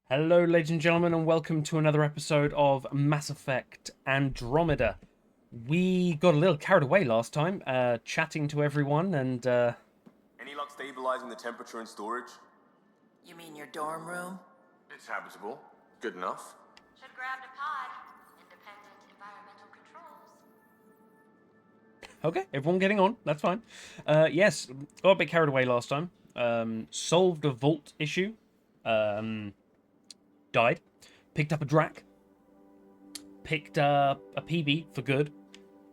Hello, ladies and gentlemen, and welcome to another episode of Mass Effect Andromeda. We got a little carried away last time, chatting to everyone, and Any luck stabilizing the temperature in storage? You mean your dorm room? It's habitable. Good enough. Should grab a pod. Independent environmental controls. okay, everyone getting on. That's fine. Yes, got a bit carried away last time. Solved a vault issue. Died. Picked up a Drac. Picked up a PB for good.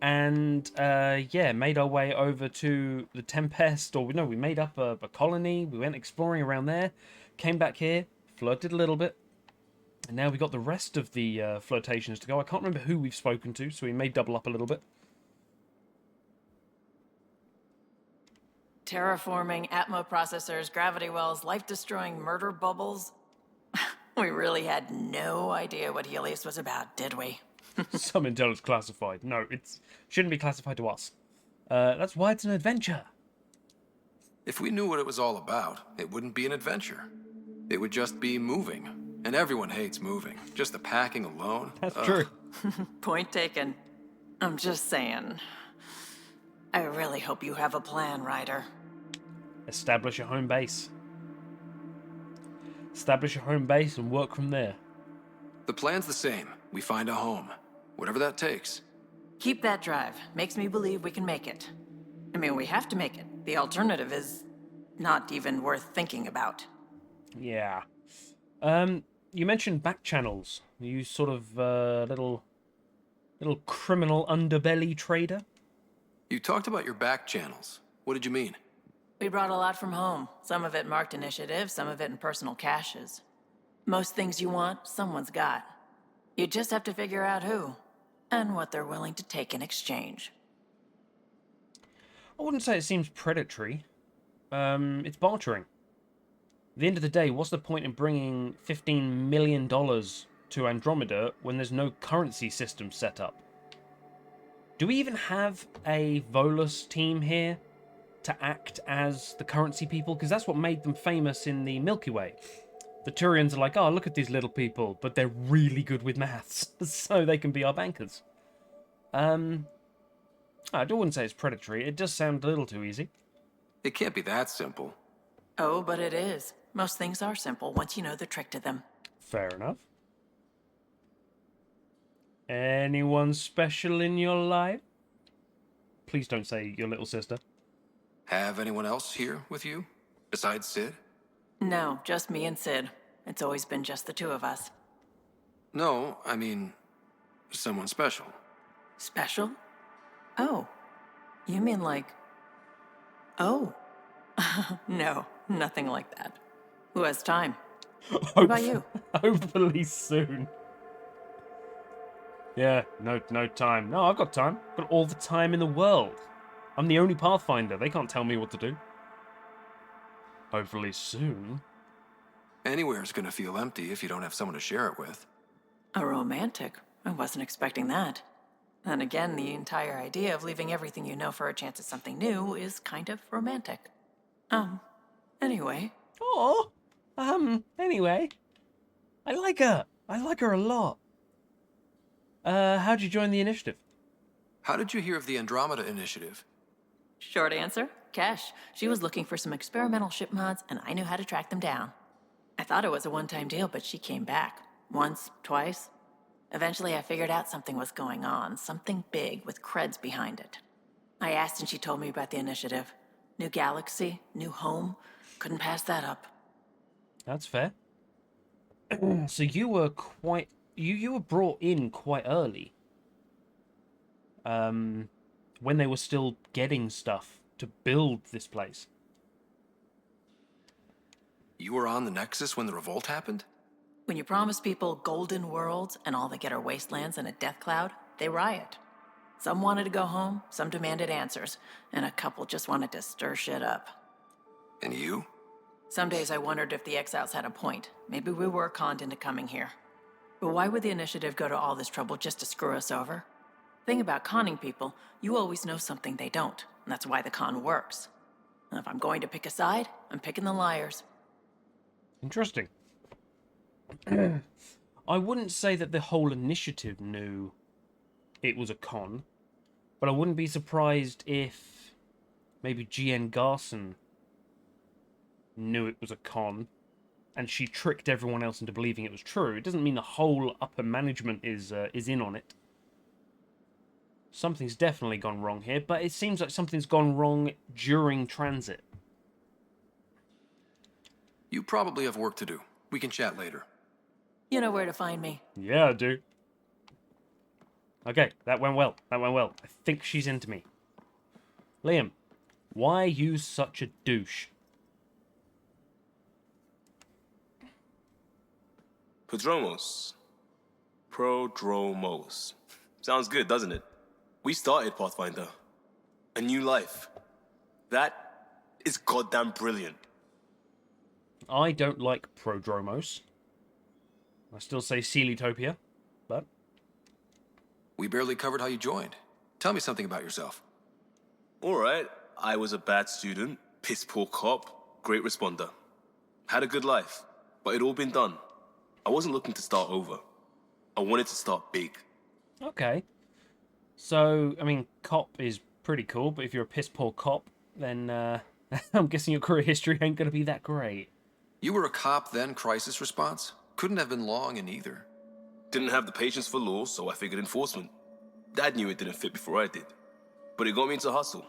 And yeah, made our way over to the Tempest, or no, we made up a colony. We went exploring around there, came back here, flirted a little bit, and now we got the rest of the flirtations to go. I can't remember who we've spoken to, so we may double up a little bit. Terraforming, Atmo processors, gravity wells, life-destroying murder bubbles. We really had no idea what Helios was about, did we? Some intel is classified. No, it shouldn't be classified to us. That's why it's an adventure. If we knew what it was all about, it wouldn't be an adventure. It would just be moving. And everyone hates moving. Just the packing alone. That's true. Point taken. I'm just saying. I really hope you have a plan, Ryder. Establish a home base. Establish a home base and work from there. The plan's the same. We find a home. Whatever that takes. Keep that drive. Makes me believe we can make it. I mean, we have to make it. The alternative is not even worth thinking about. Yeah. You mentioned back channels. You sort of little criminal underbelly trader. You talked about your back channels. What did you mean? We brought a lot from home. Some of it marked initiative, some of it in personal caches. Most things you want, someone's got. You just have to figure out who, and what they're willing to take in exchange. I wouldn't say it seems predatory. It's bartering. At the end of the day, what's the point in bringing $15 million to Andromeda when there's no currency system set up? Do we even have a Volus team here to act as the currency people? Because that's what made them famous in the Milky Way. The Turians are like, oh, look at these little people, but they're really good with maths, so they can be our bankers. I wouldn't say it's predatory. It does sound a little too easy. It can't be that simple. Oh, but it is. Most things are simple once you know the trick to them. Fair enough. Anyone special in your life? Please don't say your little sister. Have anyone else here with you? Besides Sid? No, just me and Sid. It's always been just the two of us. No, I mean, someone special. Special? Oh. You mean like... Oh. No, nothing like that. Who has time? What about you? Hopefully soon. Yeah, no time. No, I've got time. Got all the time in the world. I'm the only Pathfinder. They can't tell me what to do. Hopefully soon. Anywhere's gonna feel empty if you don't have someone to share it with. A romantic? I wasn't expecting that. Then again, the entire idea of leaving everything you know for a chance at something new is kind of romantic. Anyway. Oh, anyway. I like her. I like her a lot. How'd you join the initiative? How did you hear of the Andromeda Initiative? Short answer, Cash. She was looking for some experimental ship mods, and I knew how to track them down. I thought it was a one-time deal, but she came back. Once, twice. Eventually, I figured out something was going on, something big with creds behind it. I asked and she told me about the initiative. New galaxy, new home. Couldn't pass that up. That's fair. So you were quite... You were brought in quite early. When they were still getting stuff to build this place. You were on the Nexus when the revolt happened? When you promise people golden worlds and all they get are wastelands and a death cloud, they riot. Some wanted to go home, some demanded answers, and a couple just wanted to stir shit up. And you? Some days I wondered if the exiles had a point. Maybe we were conned into coming here. But why would the initiative go to all this trouble just to screw us over? Thing about conning people, you always know something they don't, and that's why the con works. And if I'm going to pick a side, I'm picking the liars. Interesting. I wouldn't say that the whole initiative knew it was a con, but I wouldn't be surprised if maybe GN Garson knew it was a con, and she tricked everyone else into believing it was true. It doesn't mean the whole upper management is in on it. Something's definitely gone wrong here, but it seems like something's gone wrong during transit. You probably have work to do. We can chat later. You know where to find me. Yeah, I do. Okay, that went well. That went well. I think she's into me. Liam, why are you such a douche? Prodromos. Prodromos. Sounds good, doesn't it? We started Pathfinder. A new life. That is goddamn brilliant. I don't like Prodromos. I still say Sealytopia, but... We barely covered how you joined. Tell me something about yourself. Alright, I was a bad student, piss poor cop, great responder. Had a good life, but it'd all been done. I wasn't looking to start over. I wanted to start big. Okay. So, I mean, cop is pretty cool, but if you're a piss poor cop, then I'm guessing your career history ain't gonna be that great. You were a cop, then crisis response? Couldn't have been long in either. Didn't have the patience for law, so I figured enforcement. Dad knew it didn't fit before I did. But it got me into hustle.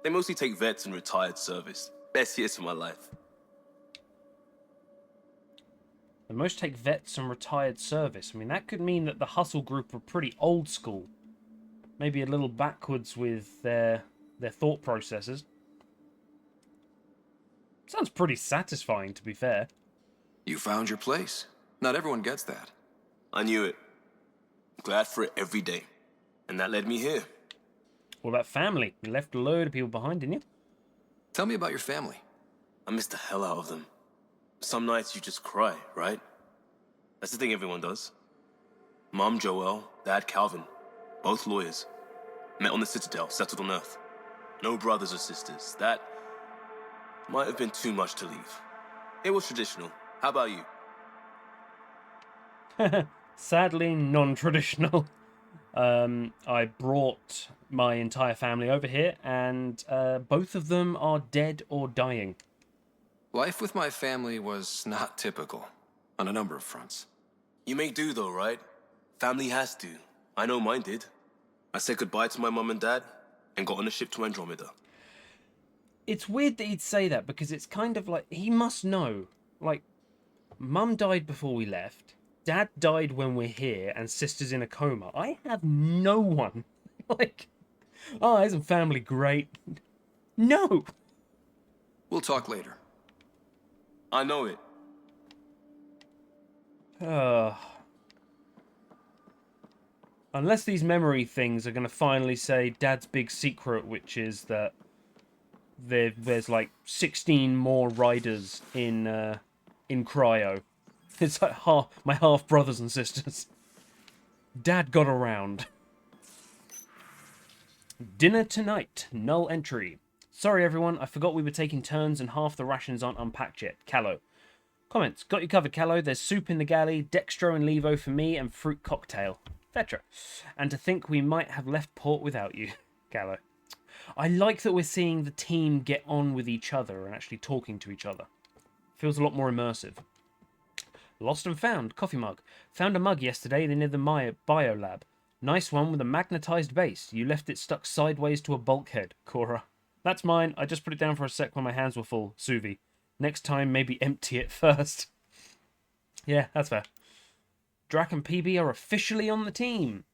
They mostly take vets and retired service. Best years of my life. The most take vets and retired service. I mean, that could mean that the hustle group were pretty old school. Maybe a little backwards with their thought processes. Sounds pretty satisfying, to be fair. You found your place. Not everyone gets that. I knew it. Glad for it every day. And that led me here. What about family? You left a load of people behind, didn't you? Tell me about your family. I miss the hell out of them. Some nights you just cry, right? That's the thing everyone does. Mom Joelle, Dad Calvin, both lawyers. Met on the Citadel, settled on Earth. No brothers or sisters. That might have been too much to leave. It was traditional. How about you? Sadly, non-traditional. I brought my entire family over here, and both of them are dead or dying. Life with my family was not typical, on a number of fronts. You make do though, right? Family has to. I know mine did. I said goodbye to my mum and dad, and got on a ship to Andromeda. It's weird that he'd say that, because it's kind of like, he must know. Like, Mum died before we left, Dad died when we're here, and Sister's in a coma. I have no one. Like, oh, isn't family great? No! We'll talk later. I know it. Unless these memory things are going to finally say Dad's big secret, which is that there's like 16 more riders in cryo. It's like my half brothers and sisters. Dad got around. Dinner tonight. Null entry. Sorry everyone, I forgot we were taking turns and half the rations aren't unpacked yet. Callow. Comments. Got you covered, Callow. There's soup in the galley, dextro and levo for me, and fruit cocktail. Vetra. And to think we might have left port without you. Callow. I like that we're seeing the team get on with each other and actually talking to each other. Feels a lot more immersive. Lost and found. Coffee mug. Found a mug yesterday near the bio lab. Nice one with a magnetized base. You left it stuck sideways to a bulkhead, Cora. That's mine. I just put it down for a sec when my hands were full. Suvi. Next time, maybe empty it first. Yeah, that's fair. Drac and PB are officially on the team.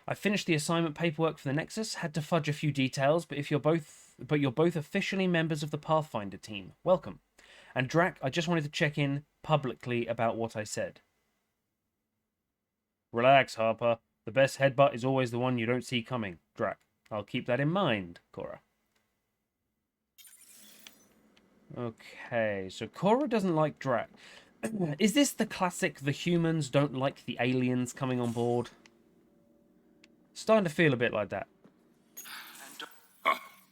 I finished the assignment paperwork for the Nexus. Had to fudge a few details, but you're both officially members of the Pathfinder team. Welcome. And Drac, I just wanted to check in publicly about what I said. Relax, Harper. The best headbutt is always the one you don't see coming. Drac. I'll keep that in mind, Cora. Okay, so Cora doesn't like Drac. Is this the classic the humans don't like the aliens coming on board? Starting to feel a bit like that.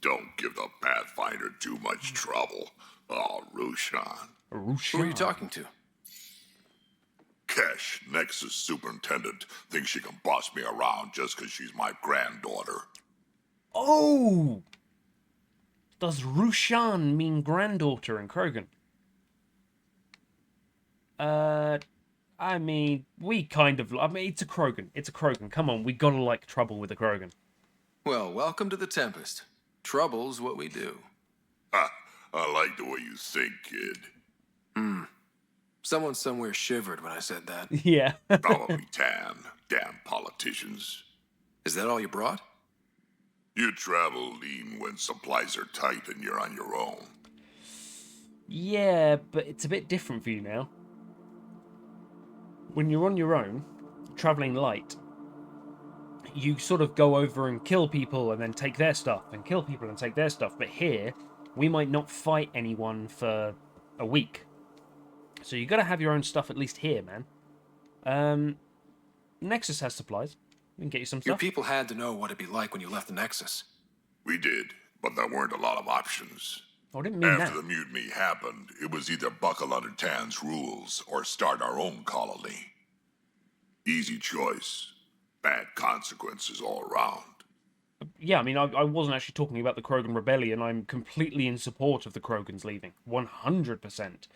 Don't give the Pathfinder too much trouble. Oh, Rushan. Who are you talking to? Kel. Kesh, Nexus Superintendent, thinks she can boss me around just 'cause she's my granddaughter. Oh! Does Rushan mean granddaughter in Krogan? I mean, it's a Krogan. It's a Krogan. Come on, we gotta like trouble with a Krogan. Well, welcome to the Tempest. Trouble's what we do. Ha! I like the way you think, kid. Someone somewhere shivered when I said that. Yeah. Probably Tan. Damn politicians. Is that all you brought? You travel lean when supplies are tight and you're on your own. Yeah, but it's a bit different for you now. When you're on your own, traveling light, you sort of go over and kill people and then take their stuff, and kill people and take their stuff. But here, we might not fight anyone for a week. So you got to have your own stuff at least here, man. Nexus has supplies. We can get you some Your stuff. people had to know what it'd be like when you left the Nexus. We did, but there weren't a lot of options. I didn't mean After that. the mutiny happened, it was either buckle under Tan's rules or start our own colony. Easy choice. Bad consequences all around. Yeah, I mean, I wasn't actually talking about the Krogan Rebellion. I'm completely in support of the Krogans leaving. 100%.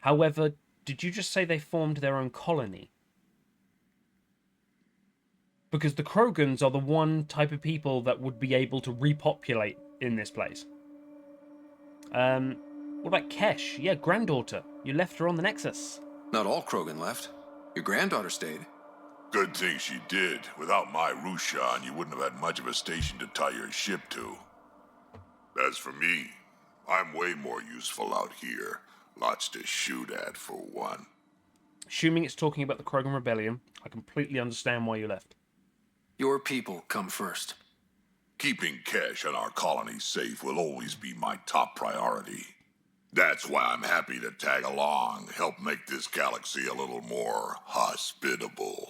However, did you just say they formed their own colony? Because the Krogans are the one type of people that would be able to repopulate in this place. What about Kesh? Yeah, granddaughter. You left her on the Nexus. Not all Krogan left. Your granddaughter stayed. Good thing she did. Without my Rushan, you wouldn't have had much of a station to tie your ship to. As for me, I'm way more useful out here. Lots to shoot at, for one. Assuming it's talking about the Krogan Rebellion, I completely understand why you left. Your people come first. Keeping Kesh and our colony safe will always be my top priority. That's why I'm happy to tag along, help make this galaxy a little more hospitable.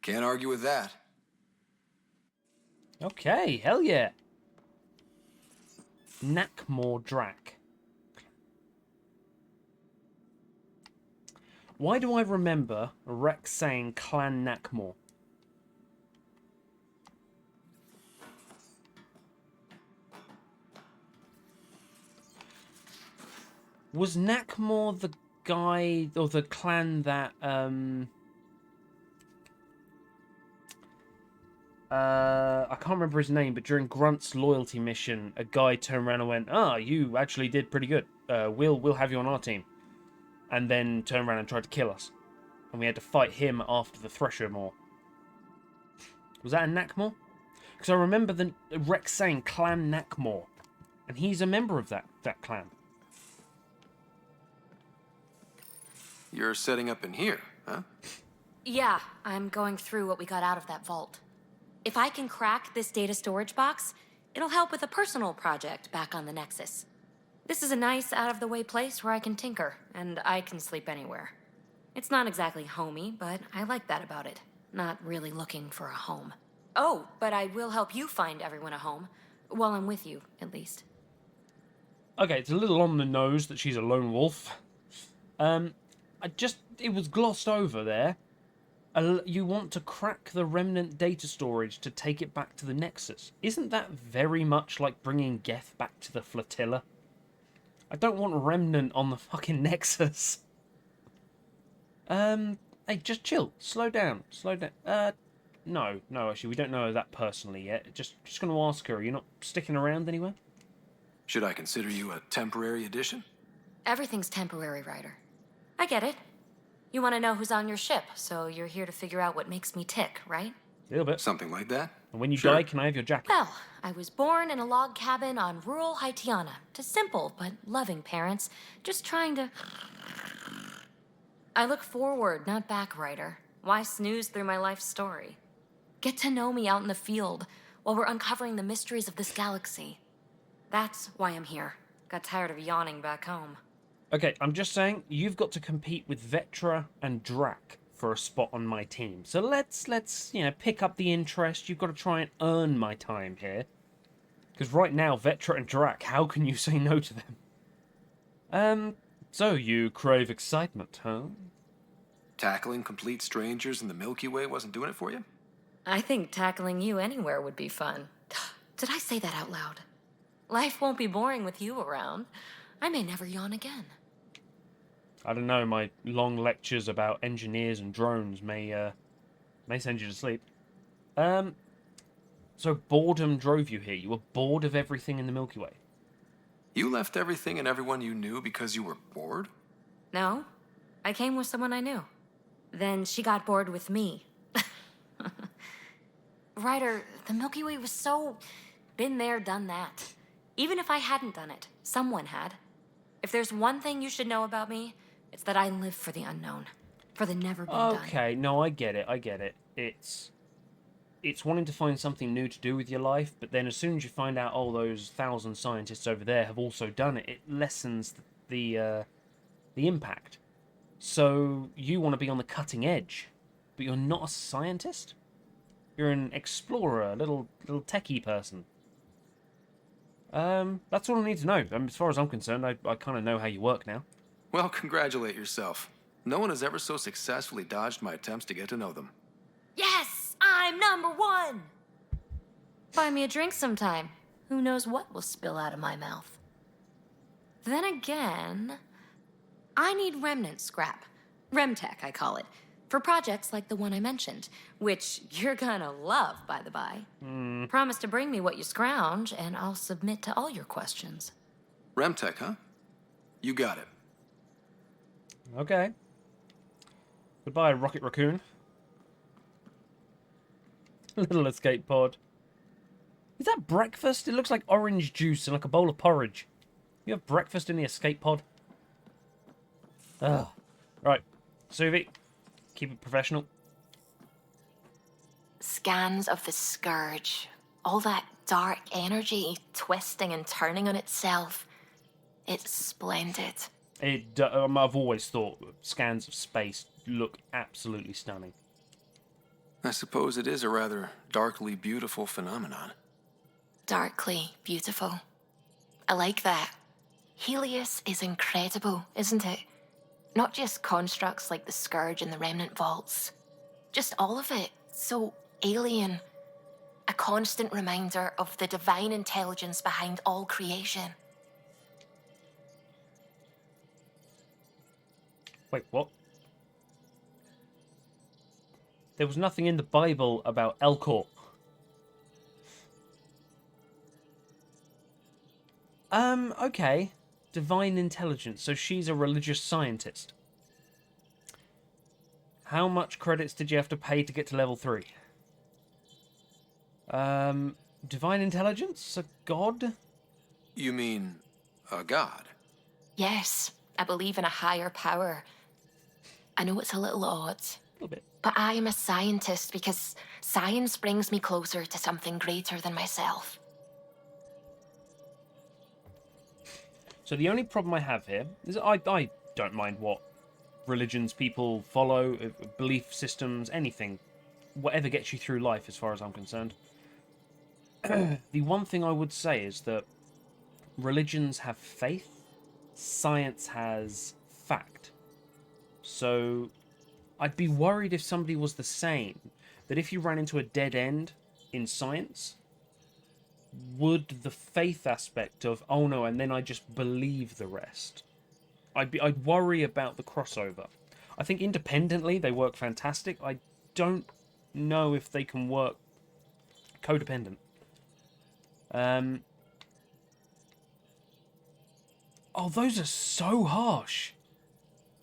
Can't argue with that. Okay, hell yeah. Nakmor Drak. Why do I remember Rex saying Clan Nakmor? Was Nakmor the guy or the clan that I can't remember his name, but during Grunt's loyalty mission, a guy turned around and went, "Ah, you actually did pretty good. We'll have you on our team," and then turned around and tried to kill us, and we had to fight him after the Thresher Maw. Was that a Nakmor? Because I remember the Rex saying Clan Nakmor, and he's a member of that clan. You're setting up in here, huh? Yeah, I'm going through what we got out of that vault. If I can crack this data storage box, it'll help with a personal project back on the Nexus. This is a nice, out-of-the-way place where I can tinker, and I can sleep anywhere. It's not exactly homey, but I like that about it. Not really looking for a home. Oh, but I will help you find everyone a home. While I'm with you, at least. Okay, it's a little on the nose that she's a lone wolf. It was glossed over there. You want to crack the remnant data storage to take it back to the Nexus. Isn't that very much like bringing Geth back to the flotilla? I don't want remnant on the fucking Nexus. Hey, just chill. Slow down. No, actually, we don't know her that personally yet. Just going to ask her, you're not sticking around anywhere? Should I consider you a temporary addition? Everything's temporary, Ryder. I get it. You want to know who's on your ship, so you're here to figure out what makes me tick, right? A little bit. Something like that? And when you Sure. die, can I have your jacket? Well, I was born in a log cabin on rural Haitiana to simple but loving parents, just trying to... I look forward, not back, Ryder. Why snooze through my life story? Get to know me out in the field while we're uncovering the mysteries of this galaxy. That's why I'm here. Got tired of yawning back home. Okay, I'm just saying, you've got to compete with Vetra and Drak for a spot on my team. So let's pick up the interest. You've got to try and earn my time here. Because right now, Vetra and Drak, how can you say no to them? So you crave excitement, huh? Tackling complete strangers in the Milky Way wasn't doing it for you? I think tackling you anywhere would be fun. Did I say that out loud? Life won't be boring with you around. I may never yawn again. I don't know, my long lectures about engineers and drones may send you to sleep. So boredom drove you here. You were bored of everything in the Milky Way. You left everything and everyone you knew because you were bored? No, I came with someone I knew. Then she got bored with me. Ryder, the Milky Way was so... been there, done that. Even if I hadn't done it, someone had. If there's one thing you should know about me, it's that I live for the unknown. For the never been done. Okay, no, I get it. It's wanting to find something new to do with your life, but then as soon as you find out, oh, those 1,000 scientists over there have also done it, it lessens the impact. So you want to be on the cutting edge, but you're not a scientist? You're an explorer, a little techie person. That's all I need to know. As far as I'm concerned, I kind of know how you work now. Well, congratulate yourself. No one has ever so successfully dodged my attempts to get to know them. Yes, I'm #1! Buy me a drink sometime. Who knows what will spill out of my mouth. Then again, I need remnant scrap. Remtech, I call it. For projects like the one I mentioned, which you're gonna love, by the by. Promise to bring me what you scrounge, and I'll submit to all your questions. Remtech, huh? You got it. Okay. Goodbye, Rocket Raccoon. Little escape pod. Is that breakfast? It looks like orange juice and like a bowl of porridge. You have breakfast in the escape pod? Ugh. Right. Suvi, keep it professional. Scans of the Scourge. All that dark energy twisting and turning on itself. It's splendid. I've always thought scans of space look absolutely stunning. I suppose it is a rather darkly beautiful phenomenon. Darkly beautiful. I like that. Helios is incredible, isn't it? Not just constructs like the Scourge and the Remnant Vaults. Just all of it. So alien. A constant reminder of the divine intelligence behind all creation. Wait, what? There was nothing in the Bible about Elcor. Okay. Divine intelligence. So she's a religious scientist. How much credits did you have to pay to get to level 3? Divine intelligence? A god? You mean a god? Yes, I believe in a higher power. I know it's a little odd, A little bit. but I am a scientist because science brings me closer to something greater than myself. So the only problem I have here is I don't mind what religions people follow, belief systems, anything. Whatever gets you through life as far as I'm concerned. The one thing I would say is that religions have faith, science has fact. So I'd be worried if somebody was the same, that if you ran into a dead end in science, would the faith aspect of, oh no, and then I just believe the rest. I'd worry about the crossover. I think independently they work fantastic. I don't know if they can work codependent. Oh, those are so harsh.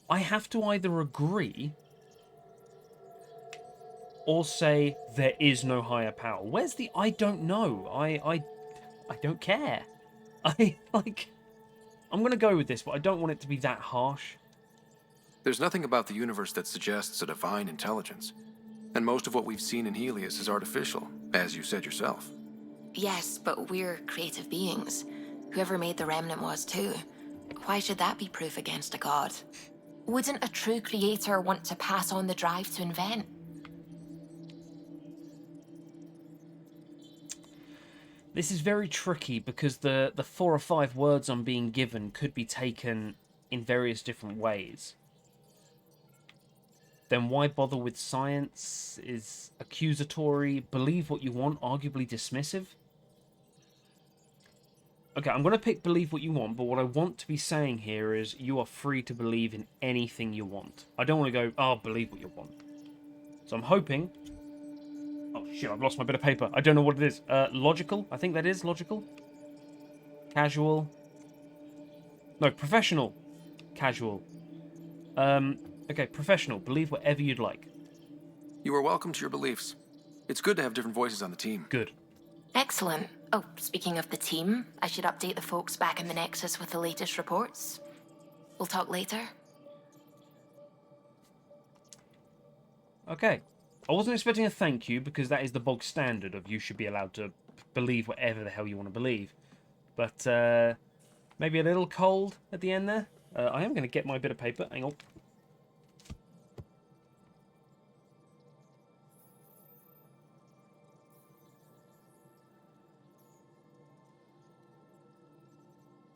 I have to either agree or say there is no higher power. Where's the I don't know? I don't care. I'm going to go with this, but I don't want it to be that harsh. There's nothing about the universe that suggests a divine intelligence. And most of what we've seen in Helios is artificial, as you said yourself. Yes, but we're creative beings. Whoever made the Remnant was too. Why should that be proof against a god? Wouldn't a true creator want to pass on the drive to invent? This is very tricky because the 4 or 5 words I'm being given could be taken in various different ways. then why bother with science? Is accusatory. Believe what you want, arguably dismissive. Okay, I'm going to pick believe what you want, but what I want to be saying here is you are free to believe in anything you want. I don't want to go, oh, believe what you want. So I'm hoping... Oh, shit, I've lost my bit of paper. I don't know what it is. Logical? I think that is logical. Casual. No, professional. Casual. Okay, professional. Believe whatever you'd like. You are welcome to your beliefs. It's good to have different voices on the team. Good. Excellent. Oh, speaking of the team, I should update the folks back in the Nexus with the latest reports. We'll talk later. Okay. I wasn't expecting a thank you, because that is the bog standard of you should be allowed to believe whatever the hell you want to believe. But, maybe a little cold at the end there. I am going to get my bit of paper. Hang on.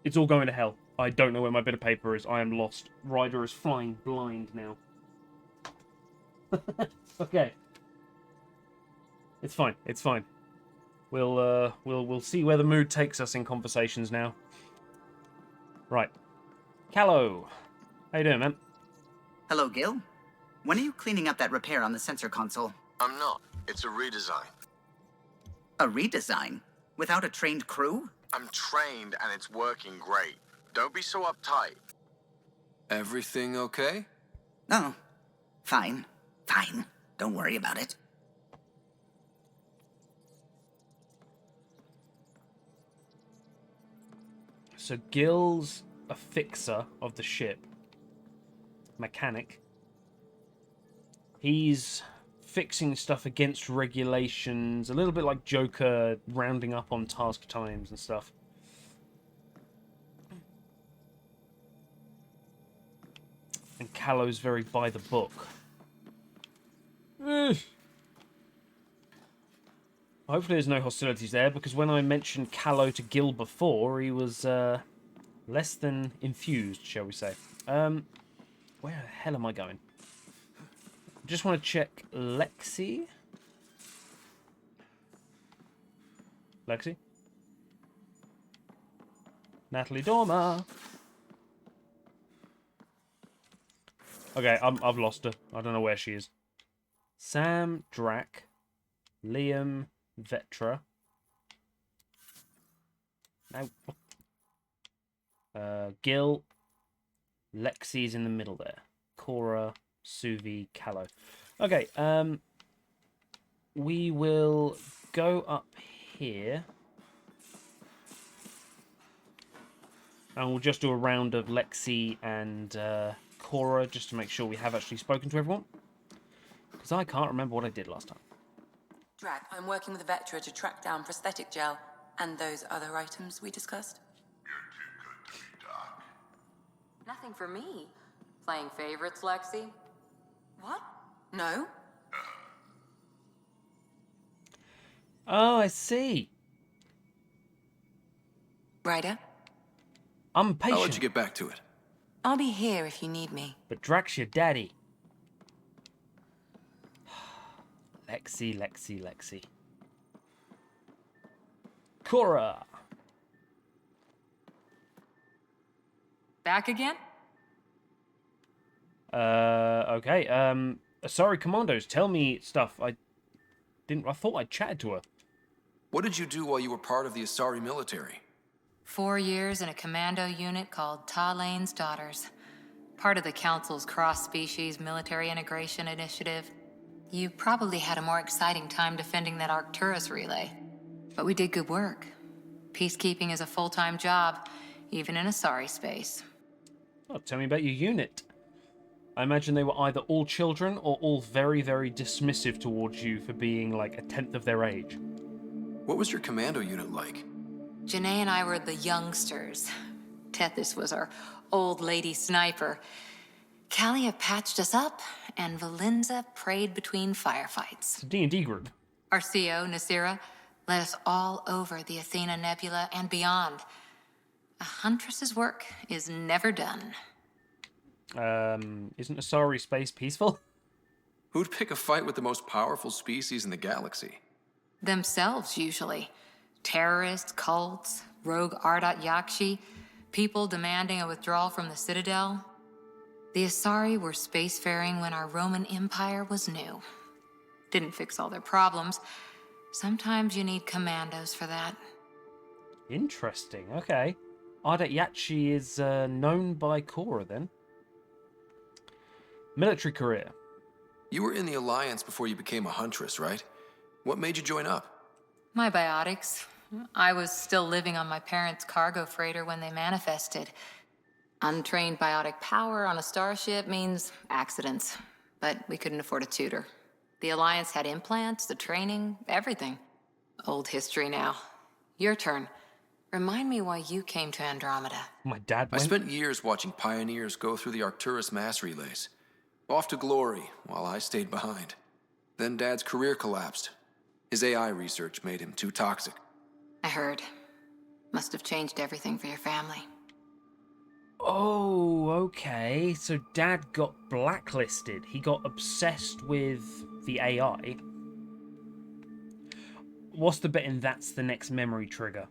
It's all going to hell. I don't know where my bit of paper is. I am lost. Ryder is flying blind now. Okay. It's fine. It's fine. We'll see where the mood takes us in conversations now. Right. Callow. How you doing, man? Hello, Gil. When are you cleaning up that repair on the sensor console? I'm not. It's a redesign. A redesign? Without a trained crew? I'm trained and it's working great. Don't be so uptight. Everything okay? Oh, fine. Fine. Don't worry about it. So Gil's a fixer of the ship. Mechanic. He's fixing stuff against regulations, a little bit like Joker rounding up on task times and stuff. And Callow's very by the book. Hopefully there's no hostilities there, because when I mentioned Callow to Gil before, he was less than infused, shall we say. Where the hell am I going? Just want to check Lexi. Lexi? Natalie Dormer. Okay, I've lost her. I don't know where she is. Sam, Drac, Liam, Vetra. No. Gil. Lexi's in the middle there. Cora, Suvi, Callow. Okay, we will go up here. And we'll just do a round of Lexi and Cora, just to make sure we have actually spoken to everyone. Because I can't remember what I did last time. Drac, I'm working with Vectra to track down prosthetic gel and those other items we discussed. You're too good to me, Doc. Nothing for me. Playing favorites, Lexi? What? No? Oh, I see. Ryder? I'm patient. I'll let you get back to it. I'll be here if you need me. But Drac's your daddy. Lexi, Lexi, Lexi. Cora. Back again? Okay. Sorry, Commandos, tell me stuff. I thought I chatted to her. What did you do while you were part of the Asari military? 4 years in a commando unit called Talane's Daughters. Part of the Council's cross-species military integration initiative. You probably had a more exciting time defending that Arcturus relay. But we did good work. Peacekeeping is a full-time job, even in Asari space. Oh, tell me about your unit. I imagine they were either all children or all very, very dismissive towards you for being like a tenth of their age. What was your commando unit like? Janae and I were the youngsters. Tethys was our old lady sniper. Callia patched us up, and Valenza prayed between firefights. It's a D&D group. Our CO, Nasira, led us all over the Athena Nebula and beyond. A huntress's work is never done. Isn't Asari space peaceful? Who'd pick a fight with the most powerful species in the galaxy? Themselves, usually. Terrorists, cults, rogue Ardat Yakshi, people demanding a withdrawal from the Citadel. The Asari were spacefaring when our Roman Empire was new. Didn't fix all their problems. Sometimes you need commandos for that. Interesting. Okay. Ardat Yakshi is known by Korra then. Military career. You were in the Alliance before you became a huntress, right? What made you join up? My biotics. I was still living on my parents' cargo freighter when they manifested. Untrained biotic power on a starship means accidents, but we couldn't afford a tutor. The Alliance had implants, the training, everything. Old history now. Your turn. Remind me why you came to Andromeda. My dad I went. spent years watching pioneers go through the Arcturus mass relays. Off to glory, while I stayed behind. Then Dad's career collapsed. His AI research made him too toxic. I heard. Must have changed everything for your family. Oh, okay. So Dad got blacklisted. He got obsessed with the AI. What's the bit in that's the next memory trigger?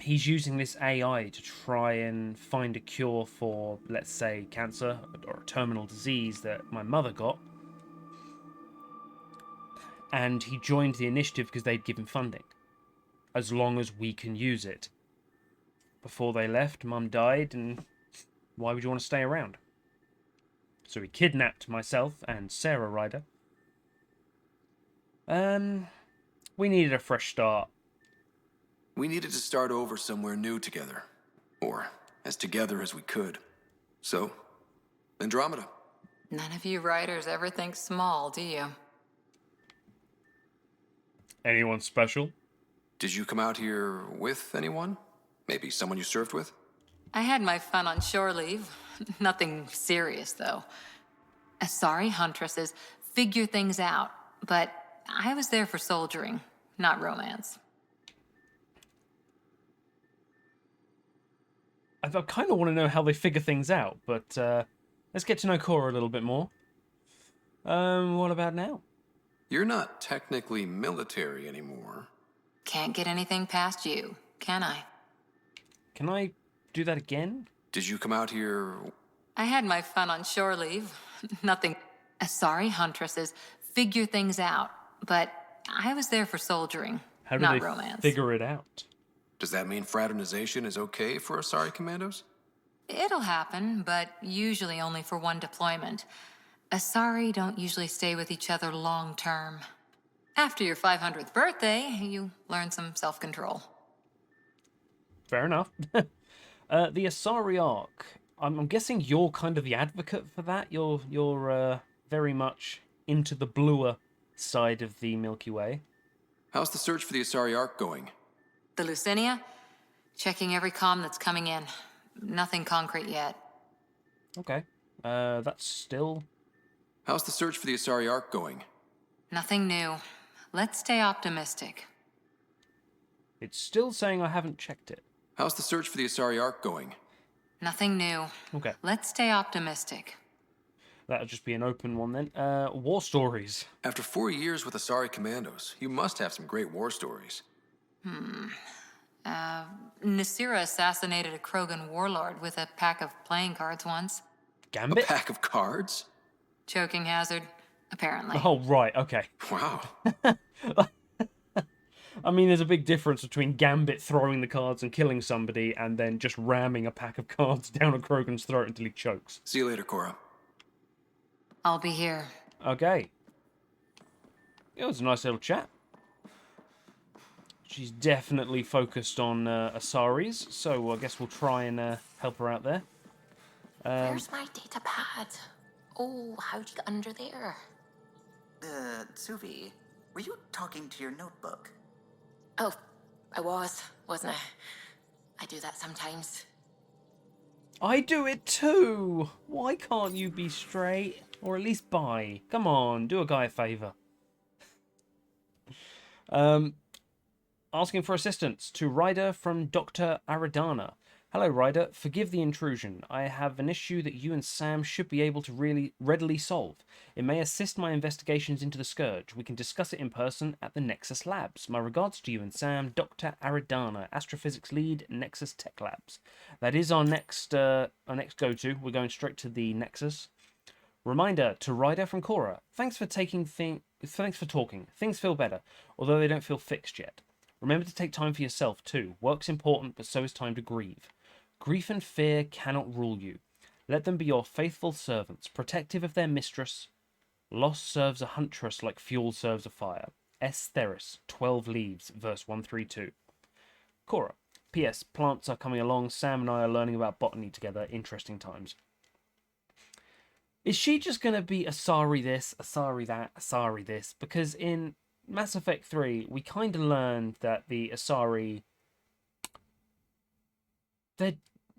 He's using this AI to try and find a cure for, let's say, cancer or a terminal disease that my mother got. And he joined the initiative because they'd given funding. As long as we can use it. Before they left, Mum died, and why would you want to stay around? So he kidnapped myself and Sarah Ryder. We needed a fresh start. We needed to start over somewhere new together. Or as together as we could. So, Andromeda. None of you writers ever think small, do you? Anyone special? Did you come out here with anyone? Maybe someone you served with? I had my fun on shore leave. Nothing serious, though. Asari huntresses figure things out, but I was there for soldiering, not romance. I kind of want to know how they figure things out, but let's get to know Korra a little bit more. What about now? You're not technically military anymore. Can't get anything past you, can I? Can I do that again? Did you come out here? I had my fun on shore leave. Nothing. Asari huntresses figure things out, but I was there for soldiering, How do not they romance. figure it out? Does that mean fraternization is okay for Asari commandos? It'll happen, but usually only for one deployment. Asari don't usually stay with each other long term. After your 500th birthday, you learn some self-control. Fair enough. The Asari arc. I'm guessing you're kind of the advocate for that. You're very much into the bluer side of the Milky Way. How's the search for the Asari arc going? The Lucinia? Checking every comm that's coming in. Nothing concrete yet. Okay. That's still... How's the search for the Asari arc going? Nothing new. Let's stay optimistic. It's still saying I haven't checked it. How's the search for the Asari arc going? Nothing new. Okay. Let's stay optimistic. That'll just be an open one then. War stories. After 4 years with Asari commandos, you must have some great war stories. Nasira assassinated a Krogan warlord with a pack of playing cards once. Gambit? A pack of cards? Choking hazard, apparently. Oh, right, okay. Wow. I mean, there's a big difference between Gambit throwing the cards and killing somebody and then just ramming a pack of cards down a Krogan's throat until he chokes. See you later, Korra. I'll be here. Okay. It was a nice little chat. She's definitely focused on Asaris, so I guess we'll try and help her out there. Where's my data pad? Oh, how'd you get under there? Suvi, were you talking to your notebook? Oh, I wasn't I? I do that sometimes. I do it too! Why can't you be straight? Or at least bi? Come on, do a guy a favour. Asking for assistance to Ryder from Dr. Aradana. Hello, Ryder. Forgive the intrusion. I have an issue that you and Sam should be able to really readily solve. It may assist my investigations into the Scourge. We can discuss it in person at the Nexus Labs. My regards to you and Sam, Dr. Aridana, Astrophysics Lead, Nexus Tech Labs. That is our next go-to. We're going straight to the Nexus. Reminder to Ryder from Cora. Thanks for talking. Things feel better, although they don't feel fixed yet. Remember to take time for yourself too. Work's important, but so is time to grieve. Grief and fear cannot rule you. Let them be your faithful servants, protective of their mistress. Loss serves a huntress like fuel serves a fire. S. Theris, 12 Leaves, verse 132. Cora. P.S. Plants are coming along. Sam and I are learning about botany together. Interesting times. Is she just going to be Asari this, Asari that, Asari this? Because in Mass Effect 3, we kind of learned that the Asari...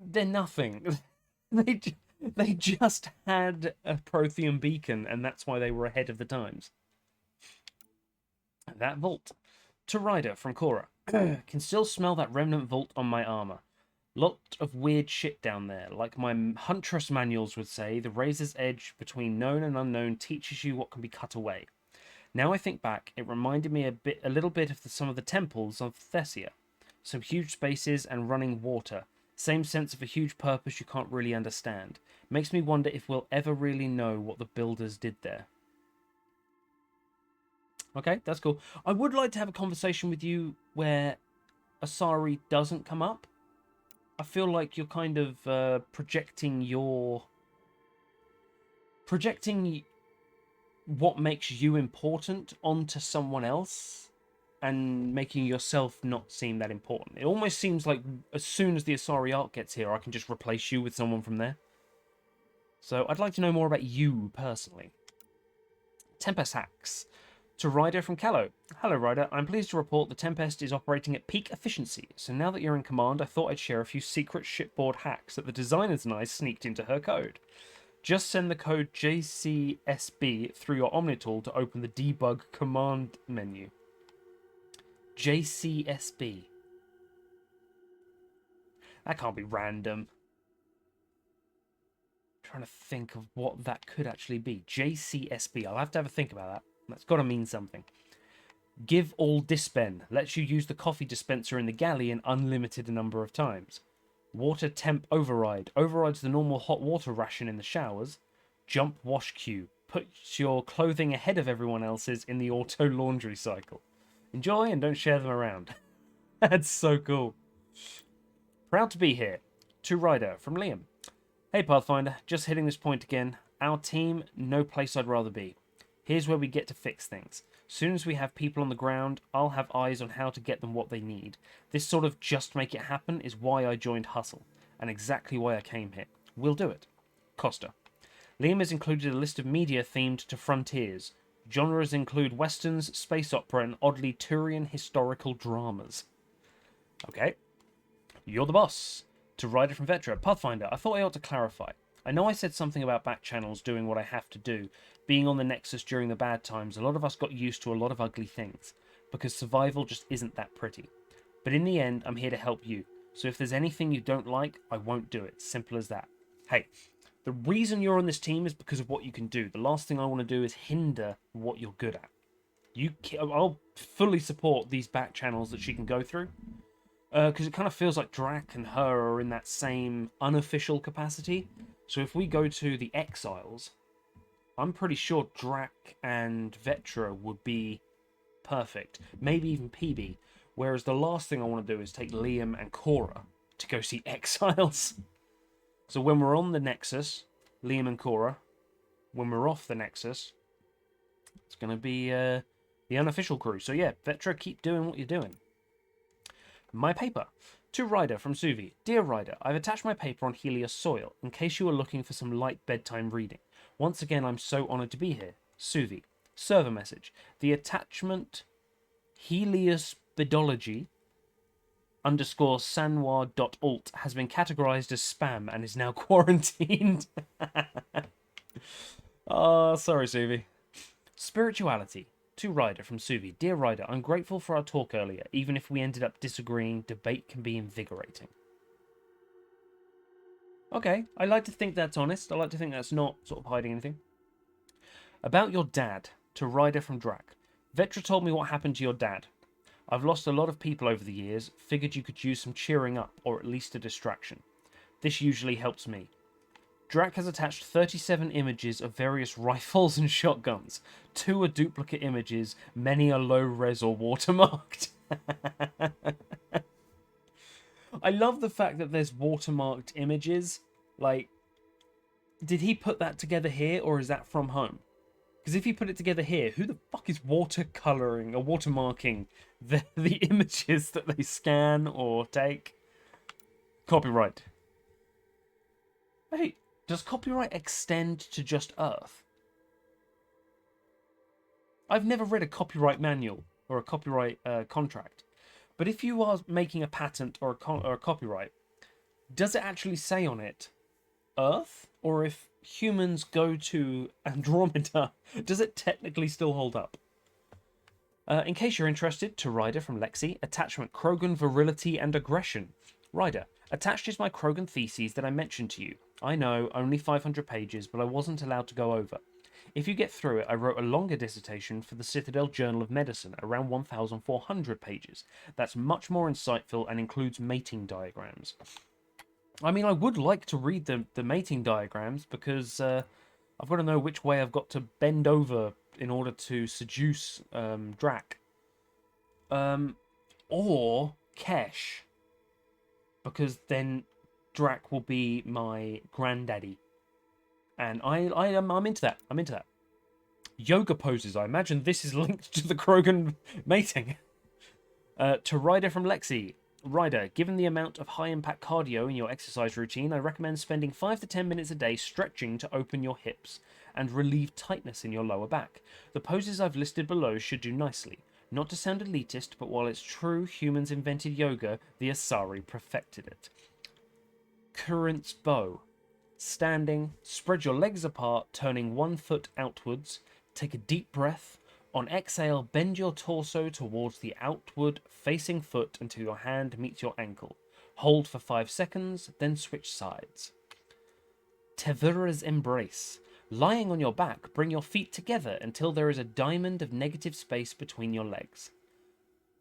They're nothing. they just had a Prothean beacon, and that's why they were ahead of the times. That vault. To Ryder from Cora. Can still smell that remnant vault on my armor. Lot of weird shit down there. Like my Huntress manuals would say, the razor's edge between known and unknown teaches you what can be cut away. Now I think back, it reminded me a little bit of some of the temples of Thessia. Some huge spaces and running water. Same sense of a huge purpose you can't really understand. Makes me wonder if we'll ever really know what the builders did there. Okay, that's cool. I would like to have a conversation with you where Asari doesn't come up. I feel like you're kind of projecting what makes you important onto someone else and making yourself not seem that important. It almost seems like as soon as the Asari arc gets here, I can just replace you with someone from there. So I'd like to know more about you personally. Tempest hacks. To Ryder from Callow. Hello, Ryder. I'm pleased to report the Tempest is operating at peak efficiency. So now that you're in command, I thought I'd share a few secret shipboard hacks that the designers and I sneaked into her code. Just send the code JCSB through your Omnitool to open the debug command menu. JCSB. That can't be random. I'm trying to think of what that could actually be. JCSB. I'll have to have a think about that. That's got to mean something. Give all dispen. Lets you use the coffee dispenser in the galley an unlimited number of times. Water temp override. Overrides the normal hot water ration in the showers. Jump wash queue. Puts your clothing ahead of everyone else's in the auto laundry cycle. Enjoy and don't share them around. That's so cool. Proud to be here. To Ryder from Liam. Hey Pathfinder, just hitting this point again. Our team, no place I'd rather be. Here's where we get to fix things. Soon as we have people on the ground, I'll have eyes on how to get them what they need. This sort of just make it happen is why I joined Hustle, and exactly why I came here. We'll do it. Costa. Liam has included a list of media themed to Frontiers. Genres include westerns, space opera, and oddly Turian historical dramas. Okay. You're the boss. To Ryder from Vetra. Pathfinder, I thought I ought to clarify. I know I said something about back channels doing what I have to do. Being on the Nexus during the bad times, a lot of us got used to a lot of ugly things. Because survival just isn't that pretty. But in the end, I'm here to help you. So if there's anything you don't like, I won't do it. Simple as that. Hey, the reason you're on this team is because of what you can do. The last thing I want to do is hinder what you're good at. I'll fully support these back channels that she can go through. Because it kind of feels like Drac and her are in that same unofficial capacity. So if we go to the Exiles, I'm pretty sure Drac and Vetra would be perfect. Maybe even PB. Whereas the last thing I want to do is take Liam and Cora to go see Exiles. So when we're on the Nexus, Liam and Cora. When we're off the Nexus, it's going to be the unofficial crew. So yeah, Vetra, keep doing what you're doing. My paper. To Ryder from Suvi. Dear Ryder, I've attached my paper on Helios soil, in case you are looking for some light bedtime reading. Once again, I'm so honoured to be here. Suvi. Server message. The attachment Helios Bidology _sanwa.alt has been categorized as spam and is now quarantined. Oh, sorry, Suvi. Spirituality. To Ryder from Suvi. Dear Ryder, I'm grateful for our talk earlier. Even if we ended up disagreeing, debate can be invigorating. Okay, I like to think that's honest. I like to think that's not sort of hiding anything. About your dad, to Ryder from Drac. Vetra told me what happened to your dad. I've lost a lot of people over the years, figured you could use some cheering up, or at least a distraction. This usually helps me. Drac has attached 37 images of various rifles and shotguns. 2 are duplicate images, many are low-res or watermarked. I love the fact that there's watermarked images. Like, did he put that together here, or is that from home? Because if he put it together here, who the fuck is watercoloring or watermarking the images that they scan or take? Copyright. Hey, does copyright extend to just Earth? I've never read a copyright manual or a copyright contract. But if you are making a patent or a copyright, does it actually say on it Earth? Or if humans go to Andromeda, does it technically still hold up? In case you're interested, to Ryder from Lexi, attachment Krogan virility and aggression. Ryder, attached is my Krogan theses that I mentioned to you. I know, only 500 pages, but I wasn't allowed to go over. If you get through it, I wrote a longer dissertation for the Citadel Journal of Medicine, around 1,400 pages. That's much more insightful and includes mating diagrams. I mean, I would like to read the mating diagrams, because I've got to know which way I've got to bend over in order to seduce Drac. Or Kesh, because then Drac will be my granddaddy. And I'm into that. I'm into that. Yoga poses. I imagine this is linked to the Krogan mating. To Ryder from Lexi. Ryder, given the amount of high-impact cardio in your exercise routine, I recommend spending 5 to 10 minutes a day stretching to open your hips and relieve tightness in your lower back. The poses I've listed below should do nicely. Not to sound elitist, but while it's true humans invented yoga, the Asari perfected it. Current's bow. Standing, spread your legs apart, turning one foot outwards. Take a deep breath. On exhale, bend your torso towards the outward facing foot until your hand meets your ankle. Hold for 5 seconds, then switch sides. Tevura's embrace. Lying on your back, bring your feet together until there is a diamond of negative space between your legs.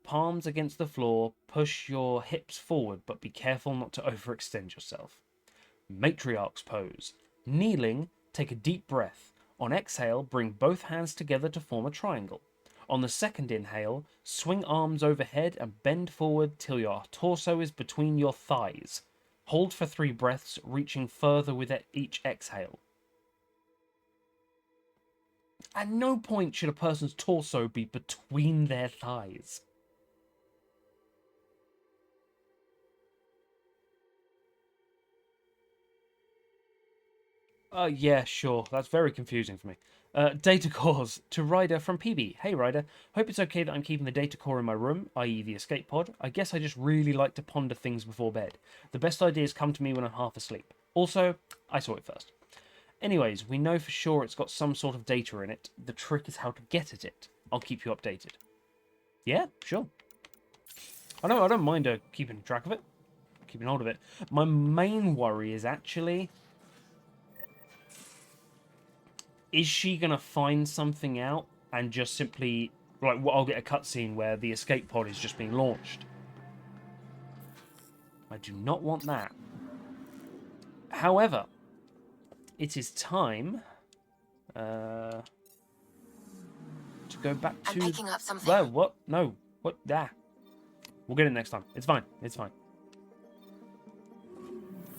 Palms against the floor, push your hips forward, but be careful not to overextend yourself. Matriarch's pose. Kneeling, take a deep breath. On exhale, bring both hands together to form a triangle. On the second inhale, swing arms overhead and bend forward till your torso is between your thighs. Hold for 3 breaths, reaching further with each exhale. At no point should a person's torso be between their thighs. Yeah, sure. That's very confusing for me. Data cores. To Ryder from PB. Hey, Ryder. Hope it's okay that I'm keeping the data core in my room, i.e. the escape pod. I guess I just really like to ponder things before bed. The best ideas come to me when I'm half asleep. Also, I saw it first. Anyways, we know for sure it's got some sort of data in it. The trick is how to get at it. I'll keep you updated. Yeah, sure. I don't mind keeping track of it. Keeping hold of it. My main worry is actually... is she going to find something out and just simply... like, I'll get a cutscene where the escape pod is just being launched. I do not want that. However, it is time to go back to... I'm picking up something. Well, what? No. What? There. We'll get it next time. It's fine. It's fine.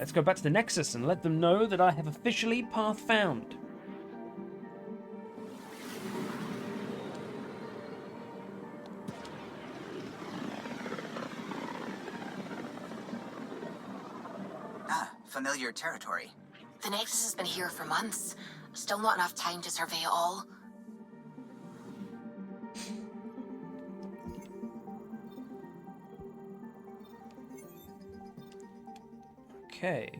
Let's go back to the Nexus and let them know that I have officially path found. Familiar territory. The Nexus has been here for months. Still not enough time to survey it all. Okay.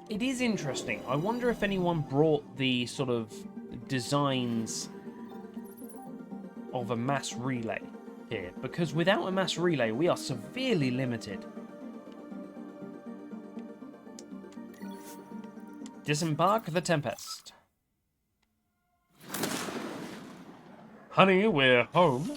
It is interesting. I wonder if anyone brought the sort of designs of a mass relay here, because without a mass relay we are severely limited. Disembark the Tempest. Honey, we're home.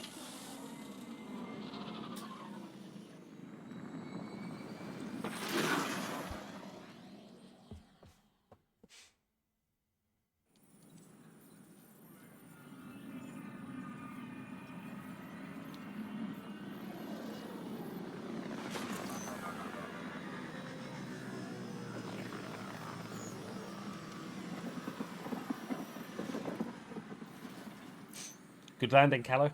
Good landing, Callow.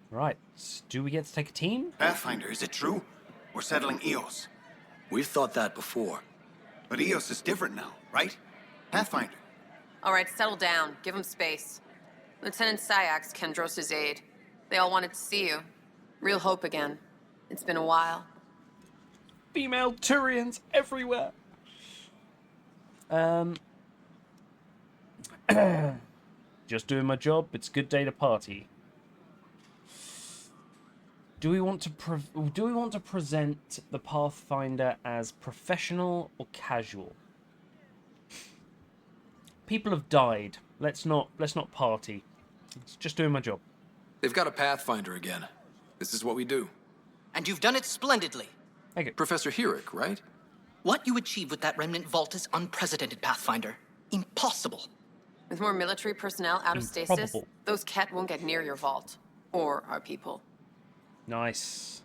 Right, do we get to take a team? Pathfinder, is it true? We're settling Eos. We've thought that before. But Eos is different now, right? Pathfinder. All right, settle down. Give him space. Lieutenant Syax, Kendros' aide. They all wanted to see you. Real hope again. It's been a while. Female Turians everywhere. Just doing my job. It's a good day to party. Do we want to present the Pathfinder as professional or casual? People have died. Let's not party. It's just doing my job. They've got a Pathfinder again. This is what we do. And you've done it splendidly. Thank you. Professor Herrick, right? What you achieved with that remnant vault is unprecedented, Pathfinder. Impossible. With more military personnel out of stasis, Improbable. those Ket won't get near your vault. Or our people. Nice.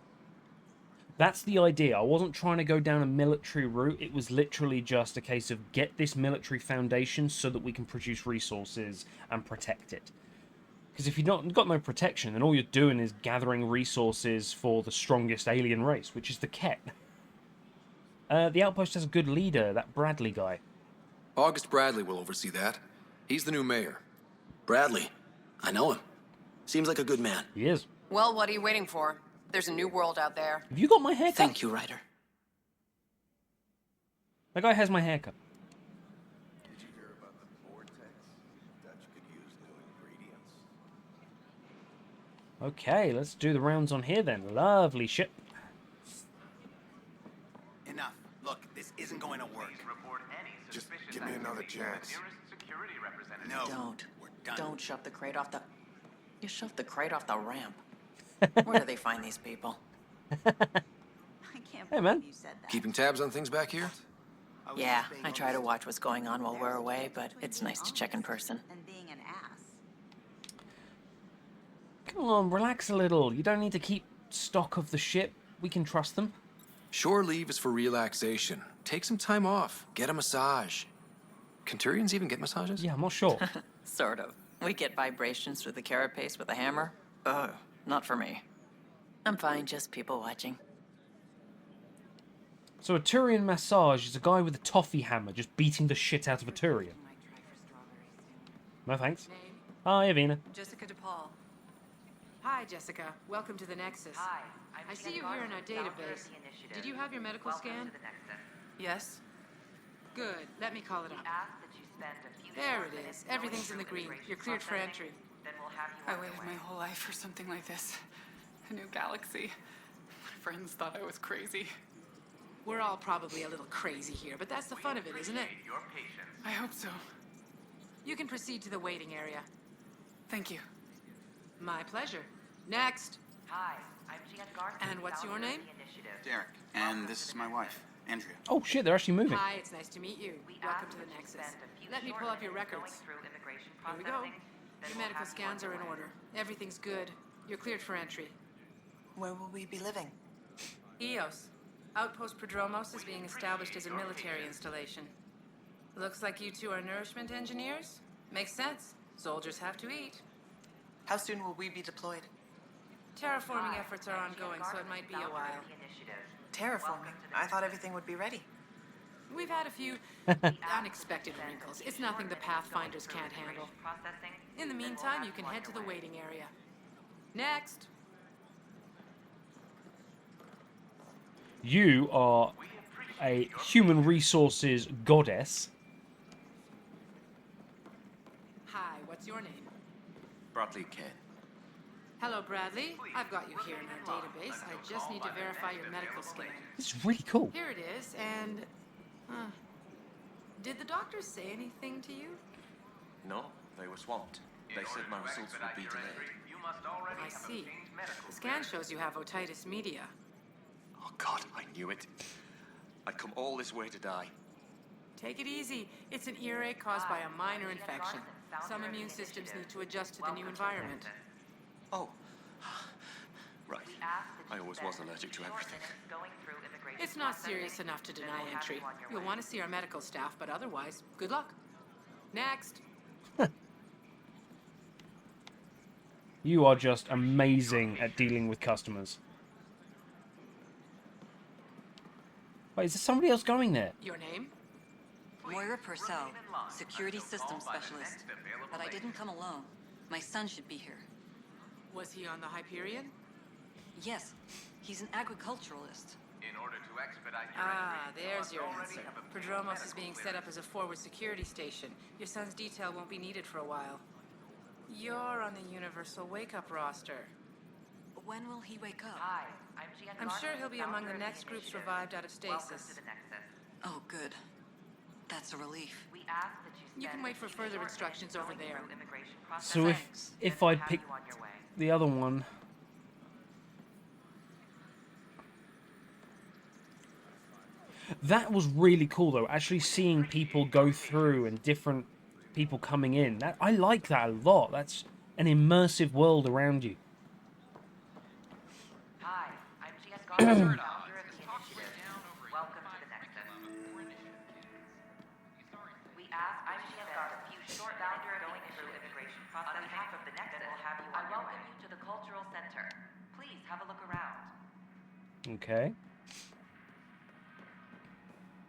That's the idea. I wasn't trying to go down a military route. It was literally just a case of get this military foundation so that we can produce resources and protect it. Because if you've got no protection, then all you're doing is gathering resources for the strongest alien race, which is the Ket. The outpost has a good leader, that Bradley guy. August Bradley will oversee that. He's the new mayor. Bradley. I know him. Seems like a good man. He is. Well, what are you waiting for? There's a new world out there. Have you got my haircut? Thank you, Ryder. That guy has my haircut. Did you hear about the vortex? Dutch could use new ingredients. Okay, let's do the rounds on here then. Lovely ship. Enough. Look, this isn't going to work. Just give me another chance. No. We're done. Don't shove the crate off the... You shoved the crate off the ramp. Where do they find these people? I can't Hey, man. believe you said that. Keeping tabs on things back here? Yeah, I try to watch what's going on while we're away, but it's nice to check in person. And being an ass. Come on, relax a little. You don't need to keep stock of the ship. We can trust them. Shore leave is for relaxation. Take some time off. Get a massage. Can Turians even get massages? Yeah, I'm not sure. Sort of. We get vibrations through the carapace with a hammer. Not for me. I'm fine, just people watching. So a Turian massage is a guy with a toffee hammer just beating the shit out of a Turian. No thanks. Hi, Avina. Jessica DePaul. Hi, Jessica. Welcome to the Nexus. Hi. I see you here in our database. Did you have your medical scan? Yes? Good. Let me call it up. There it is. Everything's in the green. You're cleared for entry. I waited my whole life for something like this. A new galaxy. My friends thought I was crazy. We're all probably a little crazy here, but that's the fun of it, isn't it? I hope so. You can proceed to the waiting area. Thank you. My pleasure. Next. Hi, I'm Jan Garth. And what's your name? Derek. And this is my wife, Andrea. Oh shit, they're actually moving. Hi, it's nice to meet you. Welcome to the Nexus. Let me pull up your records. Here we go. Your medical scans are in order. Everything's good. You're cleared for entry. Where will we be living? Eos. Outpost Prodromos is being established as a military installation. Looks like you two are nourishment engineers? Makes sense. Soldiers have to eat. How soon will we be deployed? Terraforming efforts are ongoing, so it might be a while. Terraforming? I thought everything would be ready. We've had a few unexpected wrinkles. It's nothing the Pathfinders can't handle. In the meantime, you can head to the waiting area. Next. You are a human resources goddess. Hi, what's your name? Bradley Kane. Hello, Bradley. I've got you here in our database. I just need to verify your medical scan. This is really cool. Here it is, and... did the doctors say anything to you? No, they were swamped. They said my results would be delayed. I see. The scan shows you have otitis media. Oh God, I knew it. I'd come all this way to die. Take it easy. It's an earache caused by a minor infection. Some immune systems need to adjust to the new environment. Oh. Right. I always was allergic to everything. It's not serious enough to deny entry. You'll want to see our medical staff, but otherwise, good luck. Next. You are just amazing at dealing with customers. Wait, is there somebody else going there? Your name? Moira Purcell, Security Systems Specialist. But I didn't come alone. My son should be here. Was he on the Hyperion? Yes, he's an agriculturalist. In order to expedite there's your answer. Prodromos is being set up as a forward security station. Your son's detail won't be needed for a while. You're on the Universal Wake-Up roster. When will he wake up? Hi, I'm sure he'll be among the next groups revived out of stasis. Oh, good. That's a relief. We ask that you can wait for further instructions over there. So if I'd picked the other one... That was really cool, though. Actually seeing people go through and different people coming in. I like that a lot. That's an immersive world around you. Hi, I'm GS Gardner, founder of the initiative. Welcome to the Nexus. We ask I'm GS Gardner, a few short founder going through immigration process. On behalf of the Nexus, I welcome you to the Cultural Center. Please have a look around. Okay.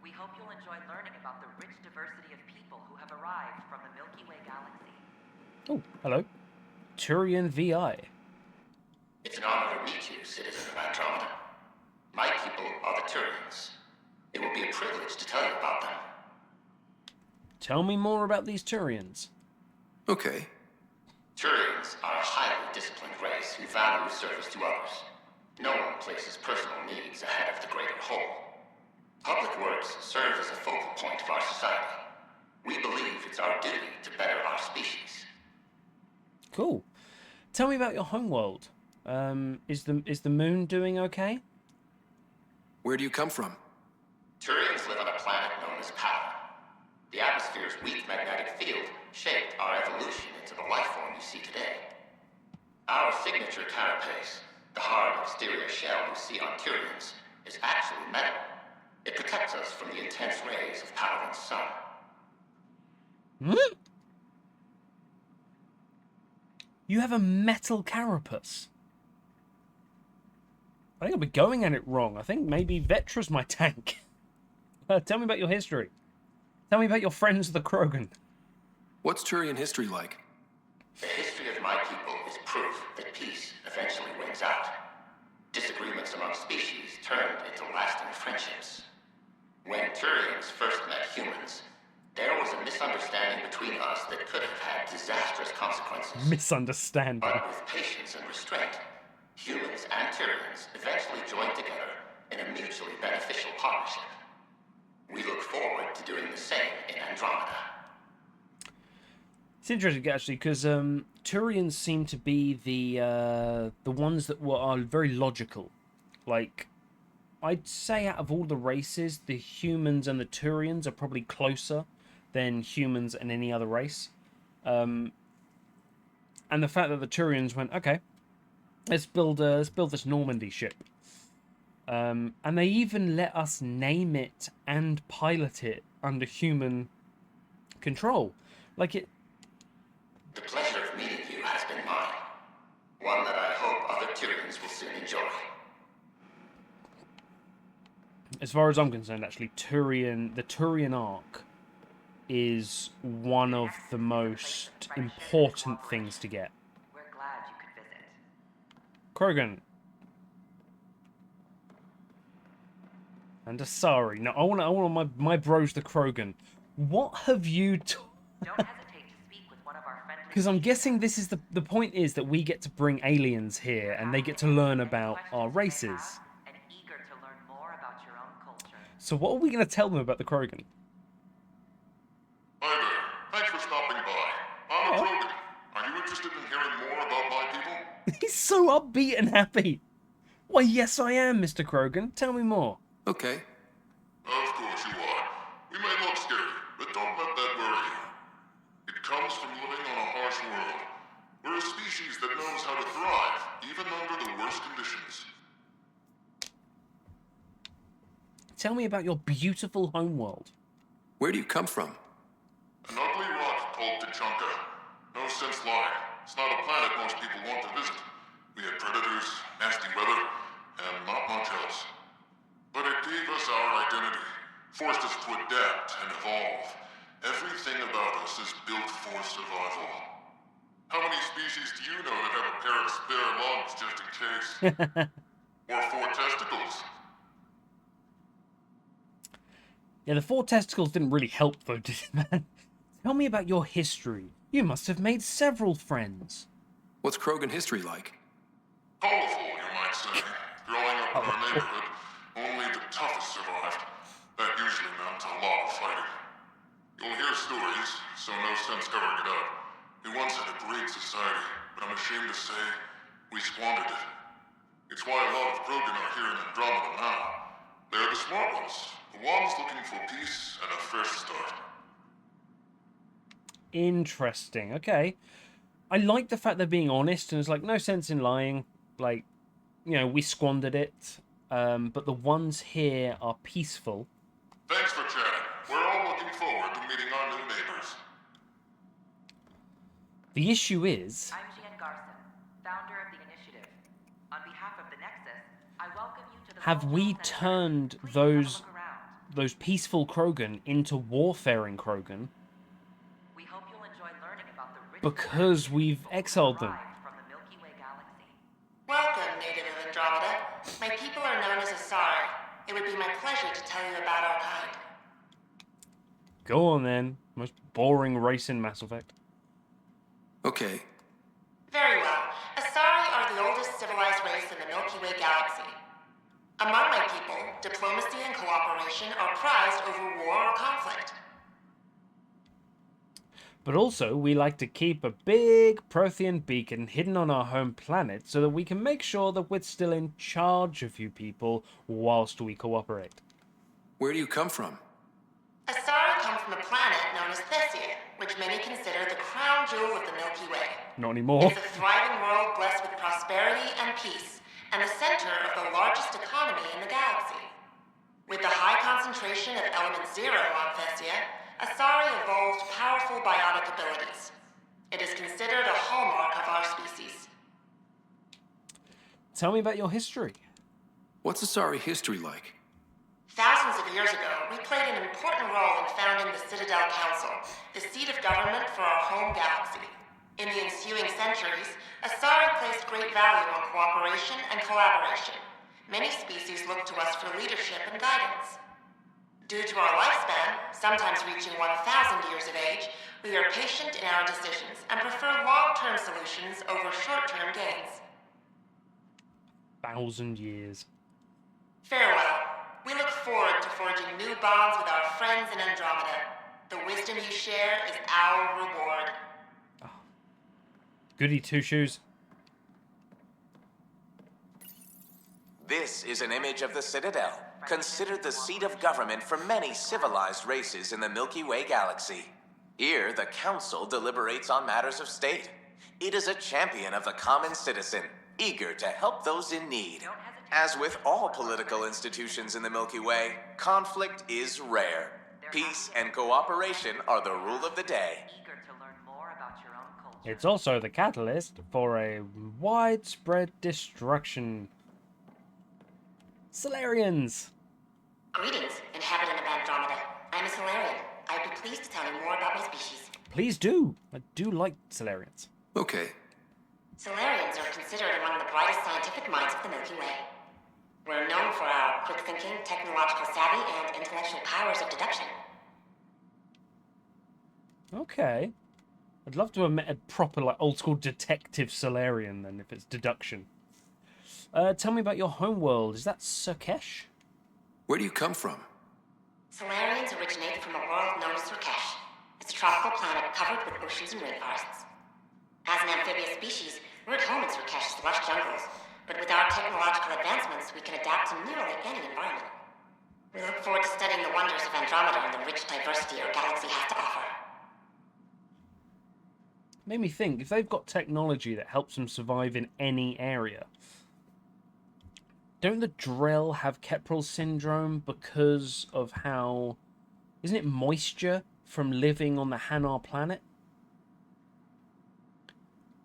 We hope you'll enjoy learning about the rich diversity of people who have arrived from the Milky Way galaxy. Oh, hello. Turian VI. It's an honor to meet you, citizen of Andromeda. My people are the Turians. It will be a privilege to tell you about them. Tell me more about these Turians. Okay. Turians are a highly disciplined race who value service to others. No one places personal needs ahead of the greater whole. Public works serve as a focal point of our society. We believe it's our duty to better our species. Cool. Tell me about your homeworld. Is the moon doing okay? Where do you come from? Turians live on a planet known as Power. The atmosphere's weak magnetic field shaped our evolution into the life form you see today. Our signature carapace, the hard exterior shell you see on Turians, is actually metal. It protects us from the intense rays of Paladin's sun. Hmm? You have a metal carapace. I think I've been going at it wrong. I think maybe Vetra's my tank. Tell me about your history. Tell me about your friends, the Krogan. What's Turian history like? The history of my people is proof that peace eventually wins out. Disagreements among species turned into lasting friendships. When Turians first met humans, there was a misunderstanding between us that could have had disastrous consequences. Misunderstanding. But with patience and restraint, humans and Turians eventually joined together in a mutually beneficial partnership. We look forward to doing the same in Andromeda. It's interesting, actually, because Turians seem to be the ones that are very logical. Like, I'd say out of all the races, the humans and the Turians are probably closer than humans and any other race. And the fact that the Turians went, okay, let's build this Normandy ship. And they even let us name it and pilot it under human control. Like it. The pleasure of meeting you has been mine. One that I hope other Turians will soon enjoy. As far as I'm concerned, actually, the Turian arc is one of the most important things to get. We're glad you could visit. Krogan. And Asari. No, I want my bros, the Krogan. What have you... Don't hesitate to speak with one of our friendly Because I'm guessing this is the point is that we get to bring aliens here and they get to learn about our races. And eager to learn more about your own culture. So what are we going to tell them about the Krogan? Hi there. Thanks for stopping by. I'm a Krogan. Are you interested in hearing more about my people? He's so upbeat and happy. Why, yes I am, Mr. Krogan. Tell me more. Okay. Of course you are. We may look scary, but don't let that worry you. It comes from living on a harsh world. We're a species that knows how to thrive, even under the worst conditions. Tell me about your beautiful homeworld. Where do you come from? An ugly rock called Tachanka. No sense lying. It's not a planet most people want to visit. We had predators, nasty weather, and not much else. But it gave us our identity, forced us to adapt and evolve. Everything about us is built for survival. How many species do you know that have a pair of spare lungs just in case? Or 4 testicles? Yeah, the 4 testicles didn't really help though, did it, man? Tell me about your history. You must have made several friends. What's Krogan history like? Colorful, you might say. Growing up in our neighborhood, only the toughest survived. That usually meant a lot of fighting. You'll hear stories, so no sense covering it up. We once had a great society, but I'm ashamed to say, we squandered it. It's why a lot of Krogan are here in Andromeda now. They're the smart ones, the ones looking for peace and a fresh start. Interesting. Okay. I like the fact they're being honest and it's like no sense in lying. Like, you know, we squandered it. But the ones here are peaceful. Thanks for chatting. We're all looking forward to meeting our new neighbors. The issue is... I'm Gian Garson, founder of the initiative. On behalf of the Nexus, I welcome you to the have we turned those peaceful Krogan into warfaring Krogan? We hope you'll enjoy learning about the rich because we've exiled them. from the Milky Way galaxy. Welcome, native of Andromeda. My people are known as Asari. It would be my pleasure to tell you about our kind. Go on then. Most boring race in Mass Effect. Okay. Very well. Asari are the oldest civilized race in the Milky Way galaxy. Among my people, diplomacy and cooperation are prized over war or conflict. But also, we like to keep a big Prothean beacon hidden on our home planet so that we can make sure that we're still in charge of you people whilst we cooperate. Where do you come from? Asari come from a planet known as Thessia, which many consider the crown jewel of the Milky Way. Not anymore. It's a thriving world blessed with prosperity and peace, and the center of the largest economy in the galaxy. With the high concentration of element zero on Thessia, Asari evolved powerful biotic abilities. It is considered a hallmark of our species. Tell me about your history. What's Asari history like? Thousands of years ago, we played an important role in founding the Citadel Council, the seat of government for our home galaxy. In the ensuing centuries, Asari placed great value on cooperation and collaboration. Many species look to us for leadership and guidance. Due to our lifespan, sometimes reaching 1,000 years of age, we are patient in our decisions and prefer long-term solutions over short-term gains. 1,000 years. Farewell. We look forward to forging new bonds with our friends in Andromeda. The wisdom you share is our reward. Goody two-shoes. This is an image of the Citadel, considered the seat of government for many civilized races in the Milky Way galaxy. Here, the Council deliberates on matters of state. It is a champion of the common citizen, eager to help those in need. As with all political institutions in the Milky Way, conflict is rare. Peace and cooperation are the rule of the day. It's also the catalyst for a widespread destruction. Solarians! Greetings, inhabitant of Andromeda. I'm a Solarian. I'd be pleased to tell you more about my species. Please do. I do like Solarians. Okay. Solarians are considered among the brightest scientific minds of the Milky Way. We're known for our quick thinking, technological savvy, and intellectual powers of deduction. Okay. I'd love to have met a proper, like, old-school detective Solarian, then, if it's deduction. Tell me about your homeworld. Is that Surkesh? Where do you come from? Solarians originate from a world known as Surkesh. It's a tropical planet covered with oceans and rainforests. As an amphibious species, we're at home in Surkesh's lush jungles, but with our technological advancements, we can adapt to nearly any environment. We look forward to studying the wonders of Andromeda and the rich diversity our galaxy has to offer. Made me think, if they've got technology that helps them survive in any area, don't the Drell have Keprel syndrome because of how... Isn't it moisture from living on the Hanar planet?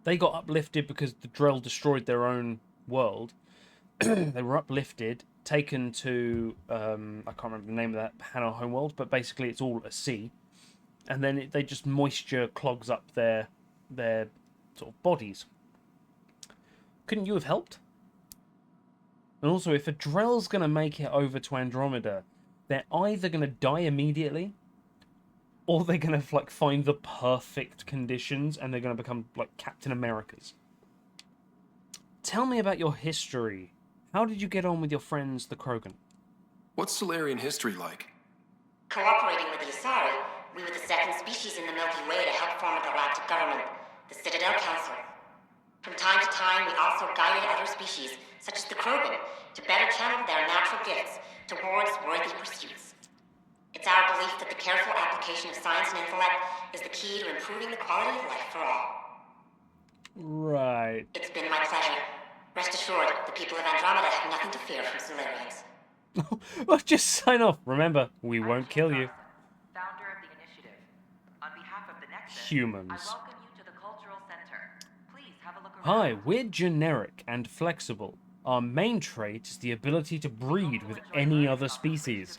They got uplifted because the Drell destroyed their own world. They were uplifted, taken to... I can't remember the name of that Hanar homeworld, but basically it's all a sea. And then they just moisture clogs up their sort of bodies. Couldn't you have helped? And also, if a Drell's going to make it over to Andromeda, they're either going to die immediately, or they're going to like find the perfect conditions, and they're going to become like Captain Americas. Tell me about your history. How did you get on with your friends, the Krogan? What's Solarian history like? Cooperating with the Asari, we were the second species in the Milky Way to help form a galactic government, the Citadel Council. From time to time, we also guided other species, such as the Krogan, to better channel their natural gifts towards worthy pursuits. It's our belief that the careful application of science and intellect is the key to improving the quality of life for all. Right. It's been my pleasure. Rest assured, the people of Andromeda have nothing to fear from Solarians. Well, just sign off. Remember, we won't kill you. Founder of the initiative. On behalf of the Nexus, Humans. I welcome you to the Cultural Center. Please have a look around. Hi, we're generic and flexible. Our main trait is the ability to breed with any other species.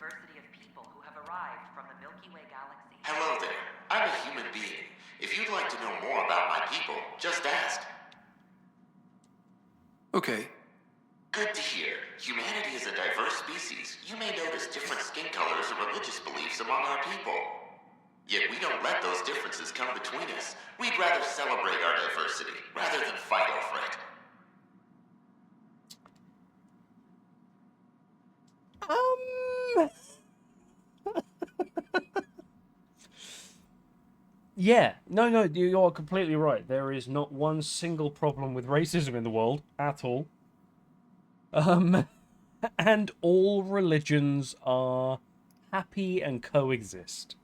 Hello there. I'm a human being. If you'd like to know more about my people, just ask. Okay. Good to hear. Humanity is a diverse species. You may notice different skin colors or religious beliefs among our people. Yet we don't let those differences come between us. We'd rather celebrate our diversity, rather than fight over it. Yeah, no, you are completely right. There is not one single problem with racism in the world at all. And all religions are happy and coexist.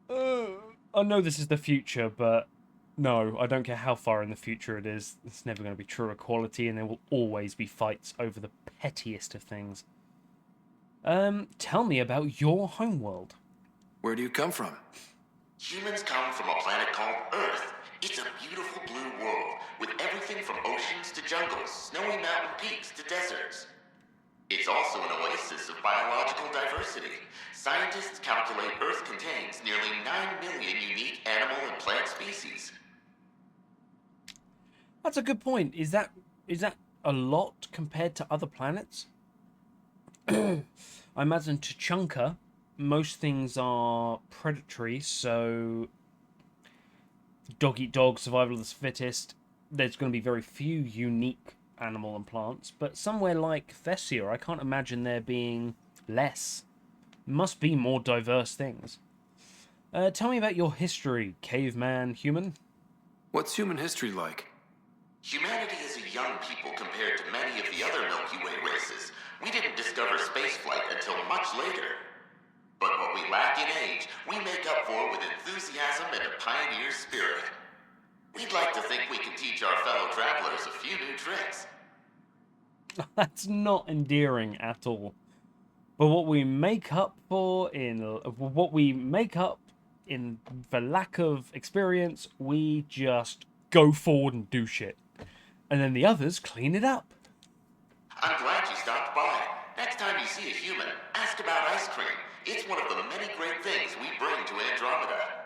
I know this is the future, but no, I don't care how far in the future it is. It's never going to be true equality, and there will always be fights over the pettiest of things. Tell me about your homeworld. Where do you come from? Humans come from a planet called Earth. It's a beautiful blue world, with everything from oceans to jungles, snowy mountain peaks to deserts. It's also an oasis of biological diversity. Scientists calculate Earth contains nearly 9 million unique animal and plant species. That's a good point. Is that a lot compared to other planets? I imagine Tuchanka, most things are predatory, so dog eat dog, survival of the fittest. There's going to be very few unique animal and plants, but somewhere like Thessia, I can't imagine there being less. Must be more diverse things. Tell me about your history, caveman human. What's human history like? Humanity is a young people compared to many of the other Milky Way races. We didn't discover spaceflight until much later. But what we lack in age, we make up for with enthusiasm and a pioneer spirit. We'd like to think we can teach our fellow travelers a few new tricks. That's not endearing at all. But what we make up for for lack of experience, we just go forward and do shit. And then the others clean it up. I'm glad you stopped by. Next time you see a human, ask about ice cream. It's one of the many great things we bring to Andromeda.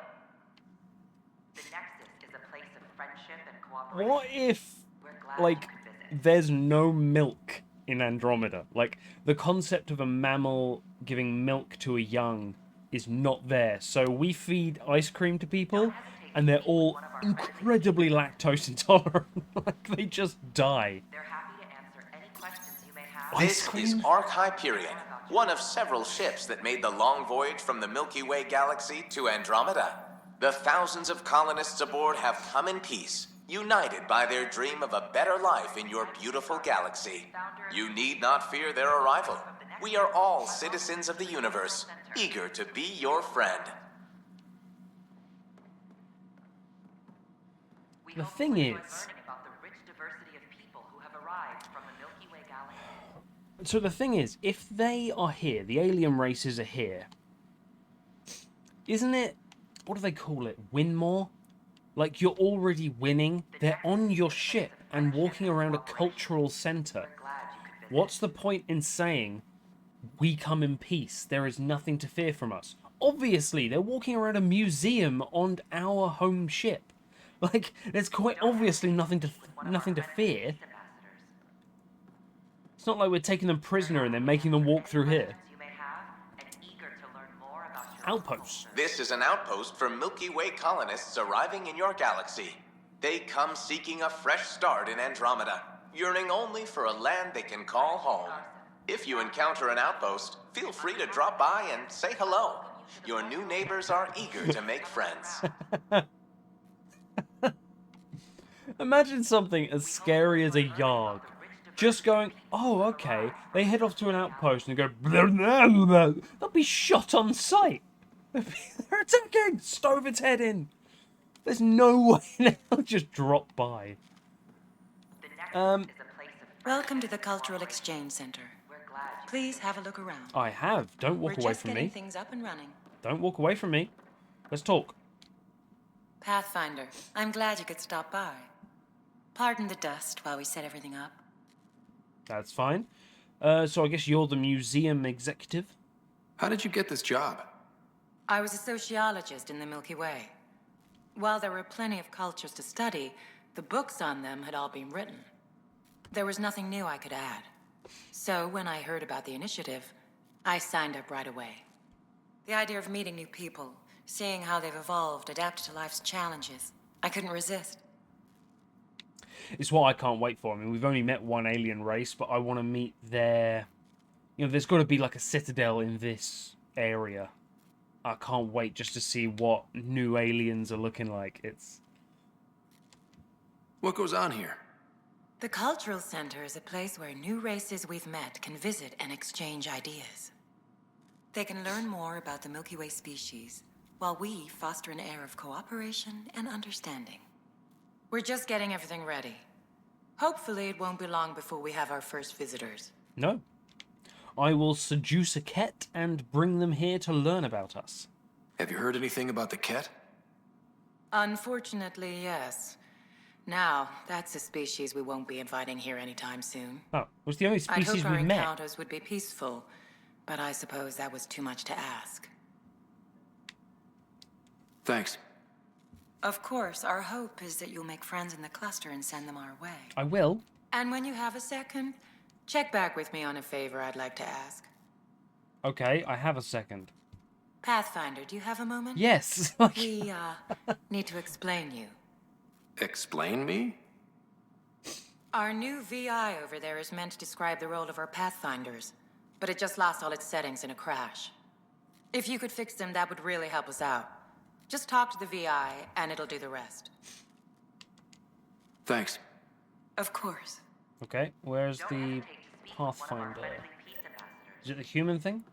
The Nexus is a place of friendship and cooperation. What if, like, there's no milk in Andromeda? Like, the concept of a mammal giving milk to a young is not there. So we feed ice cream to people, and they're all incredibly lactose intolerant. Like, they just die. They're happy to answer any questions you may have. This is Ark Hyperion, one of several ships that made the long voyage from the Milky Way galaxy to Andromeda. The thousands of colonists aboard have come in peace, united by their dream of a better life in your beautiful galaxy. You need not fear their arrival. We are all citizens of the universe, eager to be your friend. The thing is, About the rich diversity of people who have arrived from the Milky Way galaxy. so the thing is, if they are here, the alien races are here, isn't it, what do they call it, win more? Like, you're already winning, they're on your ship and walking around a cultural center. What's the point in saying, we come in peace, there is nothing to fear from us? Obviously, they're walking around a museum on our home ship. Like, there's quite obviously nothing to fear. It's not like we're taking them prisoner and then making them walk through here. Outposts. This is an outpost for Milky Way colonists arriving in your galaxy. They come seeking a fresh start in Andromeda, yearning only for a land they can call home. If you encounter an outpost, feel free to drop by and say hello. Your new neighbors are eager to make friends. Imagine something as scary as a Yarg. Just going, oh, okay. They head off to an outpost and go, blah, blah, blah. They'll be shot on sight. They're attacking! Stove its head in. There's no way they'll just drop by. Welcome to the Cultural Exchange Center. Please have a look around. I have. Don't walk We're away just from getting me. things up and running. Don't walk away from me. Let's talk. Pathfinder, I'm glad you could stop by. Pardon the dust while we set everything up. That's fine. So I guess you're the museum executive? How did you get this job? I was a sociologist in the Milky Way. While there were plenty of cultures to study, the books on them had all been written. There was nothing new I could add. So when I heard about the initiative, I signed up right away. The idea of meeting new people, seeing how they've evolved, adapted to life's challenges, I couldn't resist. It's what I can't wait for. I mean, we've only met one alien race, but I want to meet their... You know, there's got to be like a citadel in this area. I can't wait just to see what new aliens are looking like. It's... What goes on here? The Cultural Center is a place where new races we've met can visit and exchange ideas. They can learn more about the Milky Way species, while we foster an air of cooperation and understanding. We're just getting everything ready. Hopefully it won't be long before we have our first visitors. No. I will seduce a Ket and bring them here to learn about us. Have you heard anything about the Ket? Unfortunately, yes. Now, that's a species we won't be inviting here anytime soon. Oh, it was the only I'd species hope our we met. encounters would be peaceful, but I suppose that was too much to ask. Thanks. Of course, our hope is that you'll make friends in the cluster and send them our way. I will. And when you have a second, check back with me on a favor I'd like to ask. Okay, I have a second. Pathfinder, do you have a moment? Yes. We, need to explain you. Explain me? Our new VI over there is meant to describe the role of our Pathfinders, but it just lost all its settings in a crash. If you could fix them, that would really help us out. Just talk to the VI, and it'll do the rest. Thanks. Of course. Okay, where's the Pathfinder? Is it the human thing?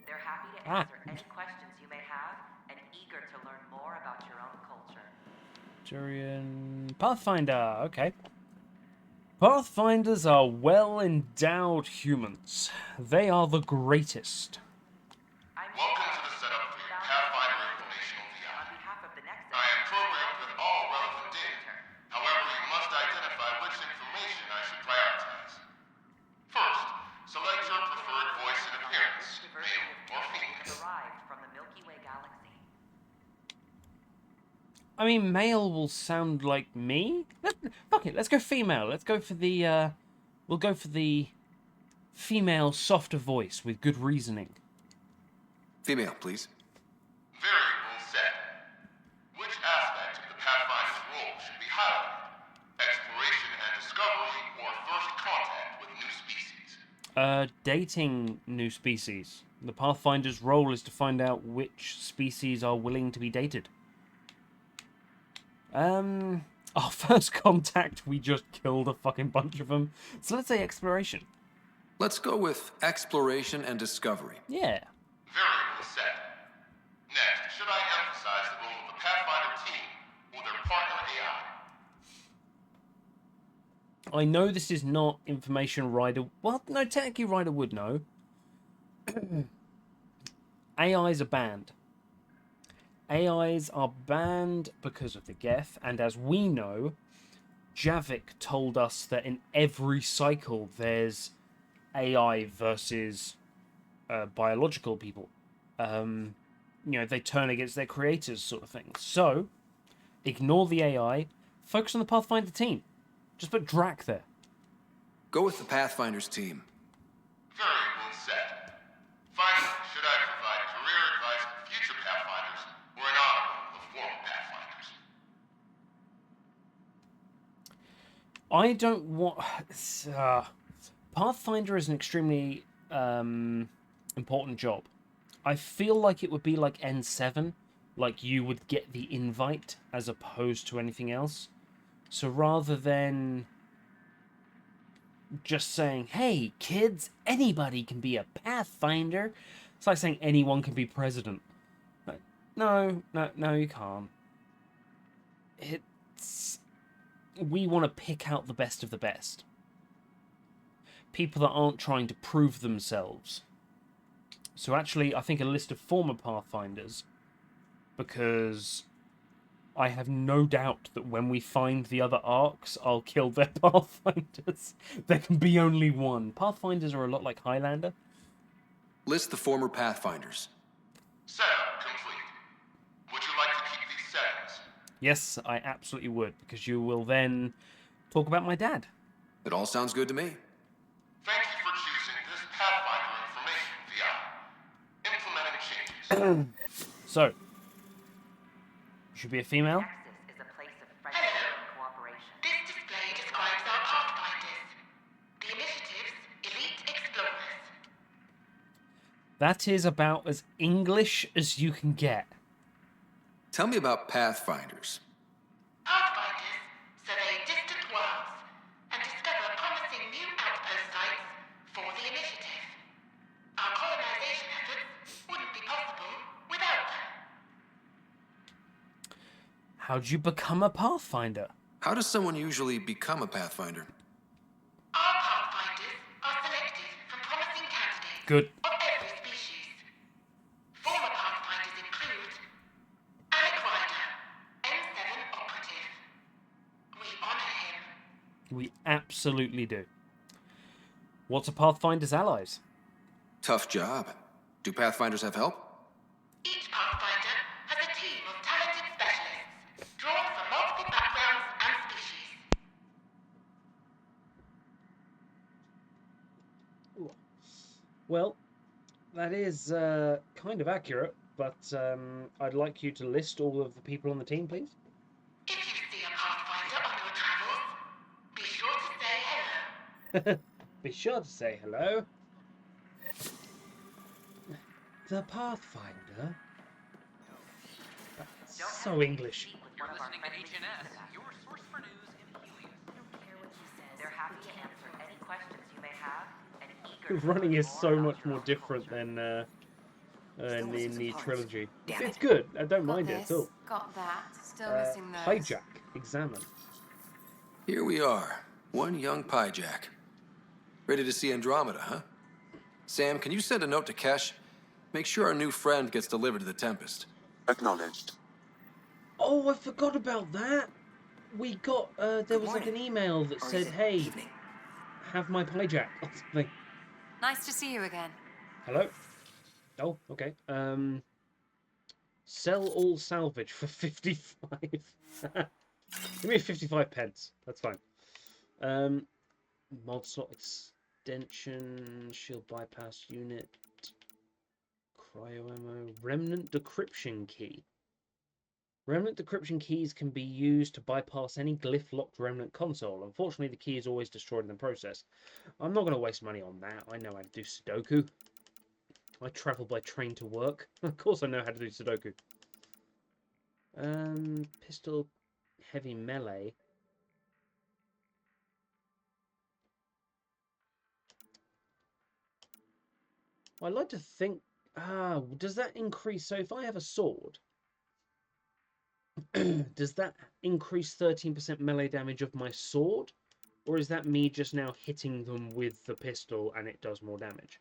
They're happy to answer any questions you may have and eager to learn more about your own culture. Turian... Pathfinder, okay. Pathfinders are well-endowed humans. They are the greatest. Welcome to the setup for your Pathfinder informational VI. I am programmed with all relevant data. However, you must identify which information I should prioritize. First, select your preferred voice and appearance, male or female. Arrived from the Milky Way galaxy. I mean, male will sound like me. Fuck it, let's go female. Let's go for the, we'll go for the female, softer voice with good reasoning. Female, please. Variable set. Which aspect of the Pathfinder's role should be highlighted? Exploration and discovery, or first contact with new species? Dating new species. The Pathfinder's role is to find out which species are willing to be dated. Our first contact, we just killed a fucking bunch of them. So let's say exploration. Let's go with exploration and discovery. Yeah. Variable set. Next, should I emphasize the role of the Pathfinder team or their partner AI? I know this is not information Ryder... Well, no, technically Ryder would know. AIs are banned. AIs are banned because of the Geth, and as we know, Javik told us that in every cycle there's AI versus biological people. You know, they turn against their creators, sort of thing. So, ignore the AI, focus on the Pathfinder team. Just put Drac there. Go with the Pathfinder's team. Variable set. Finally, should I provide career advice for future Pathfinders or an honorable of former Pathfinders? I don't want... Pathfinder is an extremely important job. I feel like it would be like N7. Like, you would get the invite as opposed to anything else. So rather than just saying, hey, kids, anybody can be a Pathfinder, it's like saying anyone can be president. Like, no, you can't. We want to pick out the best of the best. People that aren't trying to prove themselves. So actually, I think a list of former Pathfinders, because I have no doubt that when we find the other arcs, I'll kill their Pathfinders. There can be only one. Pathfinders are a lot like Highlander. List the former Pathfinders. Setup complete. Would you like to keep these settings? Yes, I absolutely would, because you will then talk about my dad. It all sounds good to me. Thank you for choosing this Pathfinder information VI. Implementing changes. So, you should be a female. Nexus is a place of friendship and cooperation. This display describes our Pathfinders. The initiative's elite explorers. That is about as English as you can get. Tell me about Pathfinders. Pathfinders survey distant worlds and discover promising new outpost sites for the initiative. Our colonization efforts wouldn't be possible without them. How'd you become a Pathfinder? How does someone usually become a Pathfinder? Our Pathfinders are selected from promising candidates Good. of every species. Former Pathfinders include Alec Ryder, N7 operative. We honor him. We absolutely do. What's a Pathfinder's allies? Tough job. Do Pathfinders have help? Each Pathfinder has a team of talented specialists drawn from multiple backgrounds and species. Well, that is kind of accurate, but I'd like you to list all of the people on the team, please. If you see a Pathfinder on your travels, be sure to say hello. Be sure to say hello. The Pathfinder? That's so English. You're listening to HNS, your source for news in Helios. They're happy to answer any questions you may have and eager to Running is learn so more much about more your different than in the trilogy. Damn It's it. good. I don't mind it at all. Got that. Still missing those. Hijack. Examine. Here we are. One young Pyjack. Ready to see Andromeda, huh? Sam, can you send a note to Kesh? Make sure our new friend gets delivered to the Tempest. Acknowledged. Oh, I forgot about that. We got, there was like morning. an email that Or is said, it hey, evening? have my Pyjack or something. Nice to see you again. Hello? Oh, okay. Sell all salvage for 55. Give me 55 pence. That's fine. Mod slot extension, shield bypass unit, Cryo ammo. Remnant decryption key. Remnant decryption keys can be used to bypass any glyph-locked Remnant console. Unfortunately, the key is always destroyed in the process. I'm not going to waste money on that. I know how to do Sudoku. I travel by train to work. Of course I know how to do Sudoku. Pistol heavy melee. I like to think... does that increase... So if I have a sword... does that increase 13% melee damage of my sword? Or is that me just now hitting them with the pistol and it does more damage?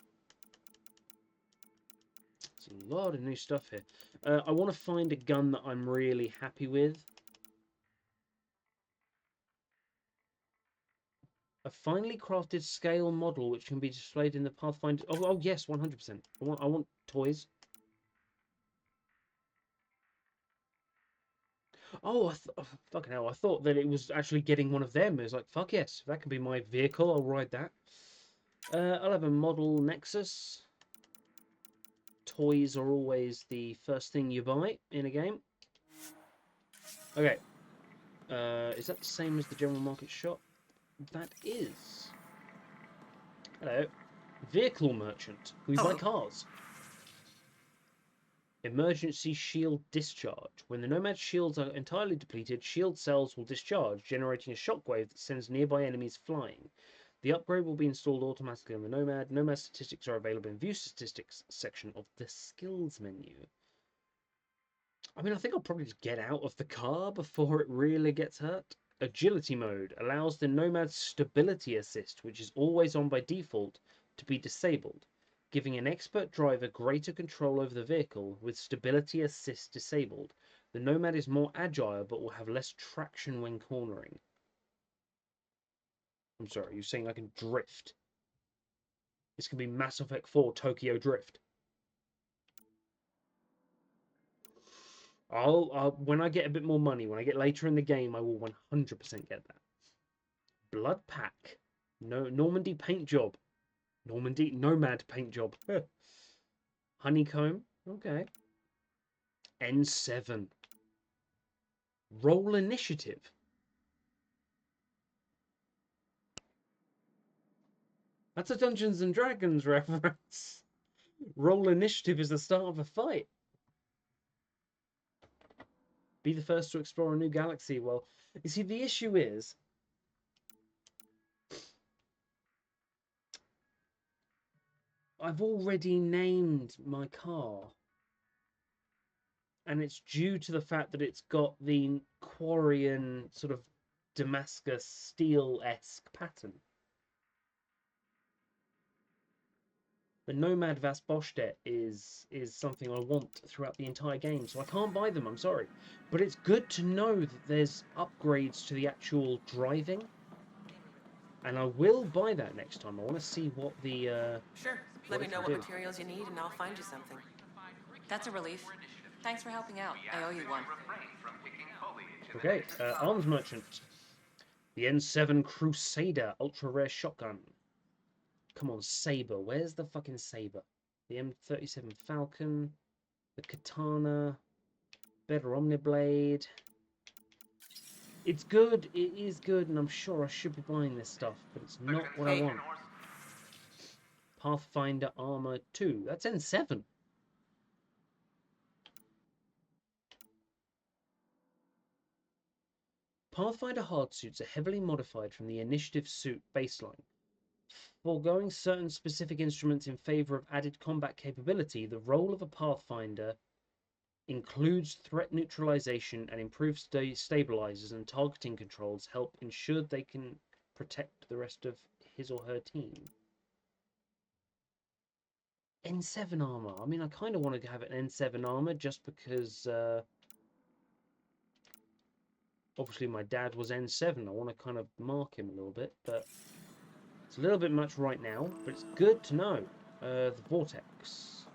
It's a lot of new stuff here. I want to find a gun that I'm really happy with. A finely crafted scale model which can be displayed in the Pathfinder... Oh yes, 100%. I want toys. Oh, fucking hell. I thought that it was actually getting one of them. It was like, fuck yes. If that can be my vehicle, I'll ride that. I'll have a model Nexus. Toys are always the first thing you buy in a game. Okay. Is that the same as the general market shop? That is. Hello. Vehicle merchant. We buy cars. Emergency shield discharge. When the Nomad shields are entirely depleted, shield cells will discharge, generating a shockwave that sends nearby enemies flying. The upgrade will be installed automatically on the Nomad. Nomad statistics are available in View Statistics section of the Skills menu. I mean, I think I'll probably just get out of the car before it really gets hurt. Agility mode allows the Nomad's stability assist, which is always on by default, to be disabled, giving an expert driver greater control over the vehicle. With stability assist disabled, the Nomad is more agile but will have less traction when cornering. I'm sorry, you're saying I can drift? This can be Mass Effect 4 Tokyo Drift. When I get a bit more money, when I get later in the game, I will 100% get that. Blood pack. No, Normandy paint job. Nomad paint job. Honeycomb. Okay. N7. Roll initiative. That's a Dungeons and Dragons reference. Roll initiative is the start of a fight. Be the first to explore a new galaxy. Well, you see, the issue is... I've already named my car. And it's due to the fact that it's got the Quarian sort of Damascus steel-esque pattern. The Nomad Vasboshtet is something I want throughout the entire game, so I can't buy them, I'm sorry. But it's good to know that there's upgrades to the actual driving. And I will buy that next time. I want to see what the... Sure. Let me know what materials you need and I'll find you something. That's a relief. Thanks for helping out. I owe you one. Okay, arms merchant. The N7 Crusader ultra rare shotgun. Come on, saber. Where's the fucking saber? The M37 Falcon, the katana, better Omniblade. It's good. It is good, and I'm sure I should be buying this stuff, but it's not what I want. Pathfinder Armor 2. That's N7. Pathfinder hardsuits are heavily modified from the initiative suit baseline. Foregoing certain specific instruments in favor of added combat capability, the role of a Pathfinder includes threat neutralization and improved stabilizers and targeting controls help ensure they can protect the rest of his or her team. N7 armor. I mean, I kind of wanted to have an N7 armor just because obviously my dad was N7. I want to kind of mark him a little bit, but it's a little bit much right now, but it's good to know. The Vortex.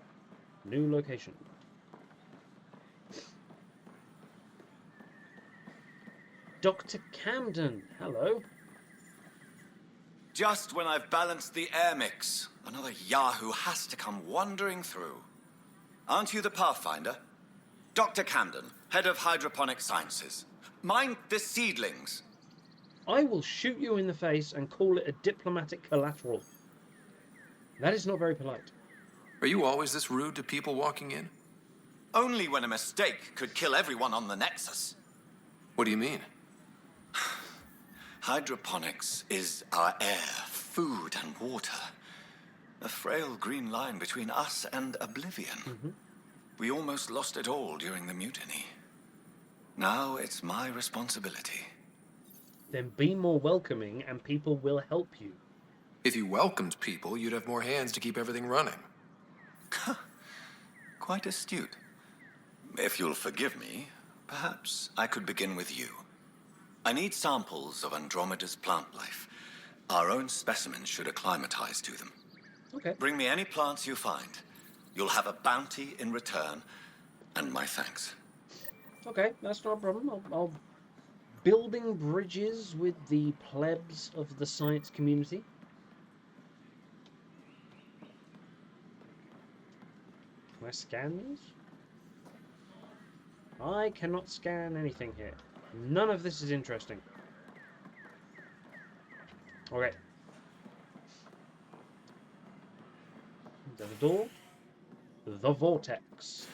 New location. Dr. Camden, hello. Just when I've balanced the air mix, another Yahoo has to come wandering through. Aren't you the Pathfinder? Dr. Camden, head of hydroponic sciences. Mind the seedlings. I will shoot you in the face and call it a diplomatic collateral. That is not very polite. Are you always this rude to people walking in? Only when a mistake could kill everyone on the Nexus. What do you mean? Hydroponics is our air, food, and water. A frail green line between us and oblivion. We almost lost it all during the mutiny. Now it's my responsibility. Then be more welcoming and people will help you. If you welcomed people, you'd have more hands to keep everything running. Quite astute. If you'll forgive me, perhaps I could begin with you. I need samples of Andromeda's plant life. Our own specimens should acclimatize to them. Okay. Bring me any plants you find. You'll have a bounty in return, and my thanks. Okay, that's not a problem. I'll building bridges with the plebs of the science community. Can I scan these? I cannot scan anything here. None of this is interesting. Okay. There's a door. The vortex.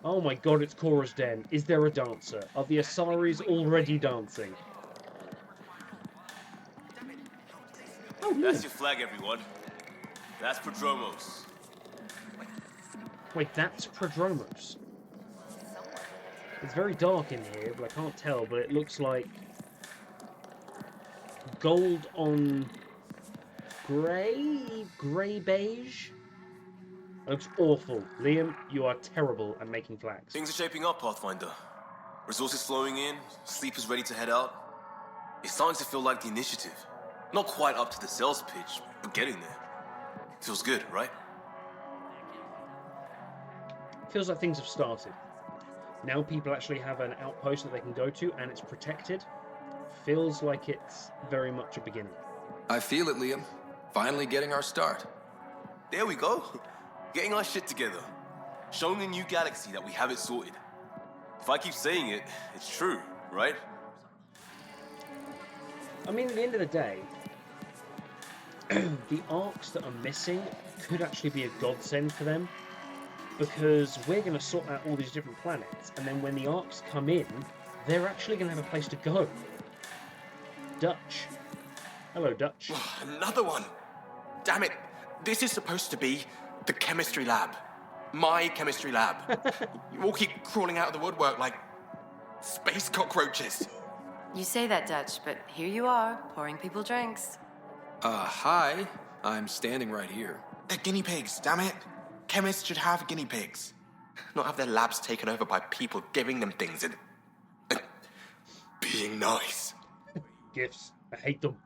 Oh my god, it's Cora's Den. Is there a dancer? Are the Asaris already dancing? Oh, that's your flag, everyone. That's Prodromos. Wait, that's Prodromos. It's very dark in here, but I can't tell, but it looks like gold on grey beige. It looks awful. Liam, you are terrible at making flags. Things are shaping up, Pathfinder. Resources flowing in, sleepers ready to head out. It's starting to feel like the initiative. Not quite up to the sales pitch, but getting there. Feels good, right? Feels like things have started. Now people actually have an outpost that they can go to, and it's protected. Feels like it's very much a beginning. I feel it, Liam. Finally getting our start. There we go. Getting our shit together. Showing a new galaxy that we have it sorted. If I keep saying it, it's true, right? I mean, at the end of the day, the arcs that are missing could actually be a godsend for them, because we're going to sort out all these different planets, and then when the arcs come in, they're actually going to have a place to go. Dutch. Hello, Dutch. Another one! Damn it! This is supposed to be the chemistry lab. My chemistry lab. You all keep crawling out of the woodwork like space cockroaches. You say that, Dutch, but here you are, pouring people drinks. Hi. I'm standing right here. They're guinea pigs, damn it. Chemists should have guinea pigs. Not have their labs taken over by people giving them things and being nice. Gifts. I hate them.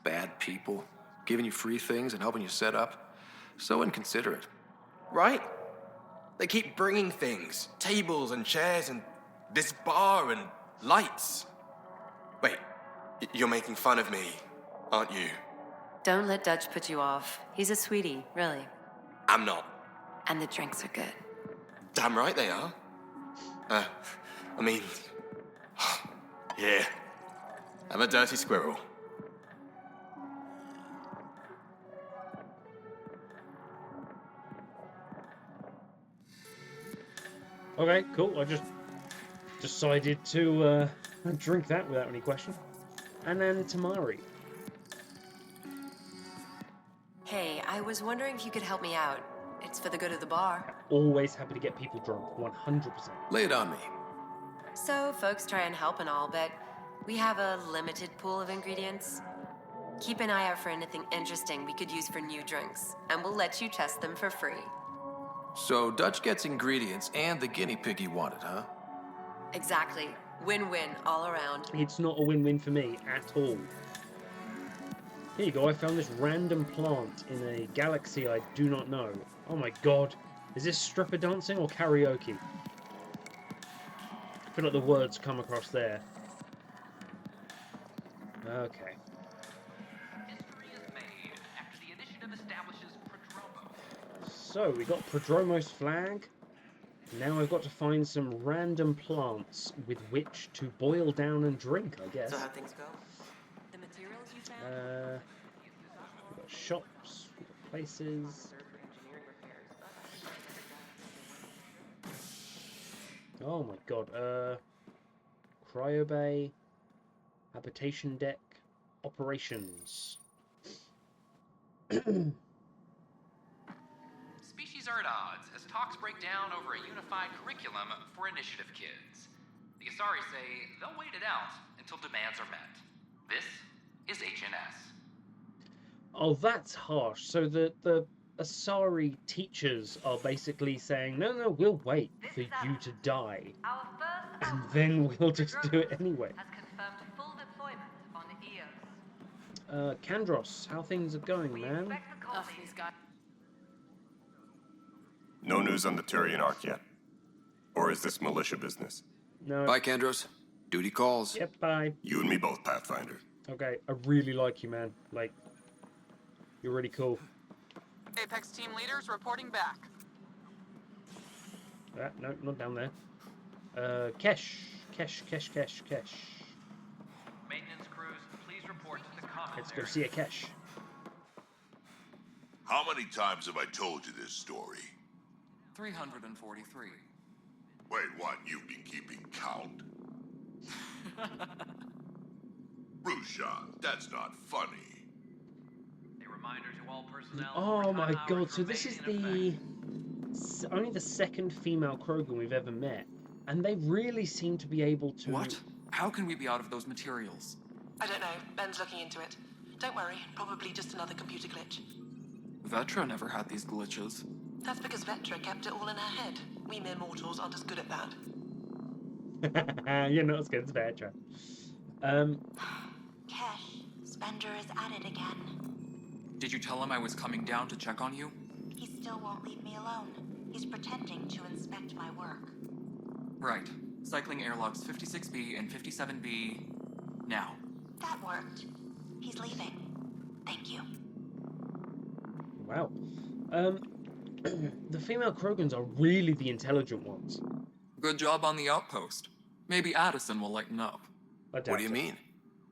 Bad people. Giving you free things and helping you set up. So inconsiderate. Right? They keep bringing things. Tables and chairs and this bar and lights. Wait, you're making fun of me, aren't you? Don't let Dutch put you off. He's a sweetie, really. I'm not. And the drinks are good. Damn right they are. I mean... yeah. I'm a dirty squirrel. Okay, cool. I just decided to drink that without any question. And then Tamari. Hey, I was wondering if you could help me out. It's for the good of the bar. Always happy to get people drunk, 100%. Lay it on me. So, folks try and help and all, but we have a limited pool of ingredients. Keep an eye out for anything interesting we could use for new drinks, and we'll let you test them for free. So Dutch gets ingredients and the guinea pig he wanted, huh? Exactly. Win-win all around. It's not a win-win for me at all. Here you go, I found this random plant in a galaxy I do not know. Oh my god. Is this stripper dancing or karaoke? I feel like the words come across there. Okay. So, we got Prodromos flag. Now I've got to find some random plants with which to boil down and drink, I guess. So how things go? The materials you found? We've got shops, we've got places. Oh my god, Cryo Bay, Habitation Deck, Operations. Species are at odds as talks break down over a unified curriculum for initiative kids. The Asari say they'll wait it out until demands are met. This is HNS. Oh, that's harsh. So the Asari teachers are basically saying, no, we'll wait for you to die. And then we'll just do it anyway. Has confirmed full deployment on EOS. Kandros, how things are going, man? No news on the Turian Ark yet? Or is this militia business? No. Bye, Kandros. Duty calls. Yep, bye. You and me both, Pathfinder. Okay, I really like you, man. Like, you're really cool. Apex team leaders reporting back. No, not down there. Kesh. Maintenance crews, please report to the commons. Let's go see a Kesh. How many times have I told you this story? 343. Wait, what? You've been keeping count? Rushan, that's not funny. A reminder to all personnel. Oh my god, so this is only the second female Krogan we've ever met. And they really seem to be able to... What? How can we be out of those materials? I don't know. Ben's looking into it. Don't worry, probably just another computer glitch. Vetra never had these glitches. That's because Vetra kept it all in her head. We mere mortals aren't as good at that. You're not as good as Vetra. Kesh, Spender is at it again. Did you tell him I was coming down to check on you? He still won't leave me alone. He's pretending to inspect my work. Right. Cycling airlogs 56B and 57B now. That worked. He's leaving. Thank you. Wow. The female Krogans are really the intelligent ones. Good job on the outpost. Maybe Addison will lighten up. What do you mean?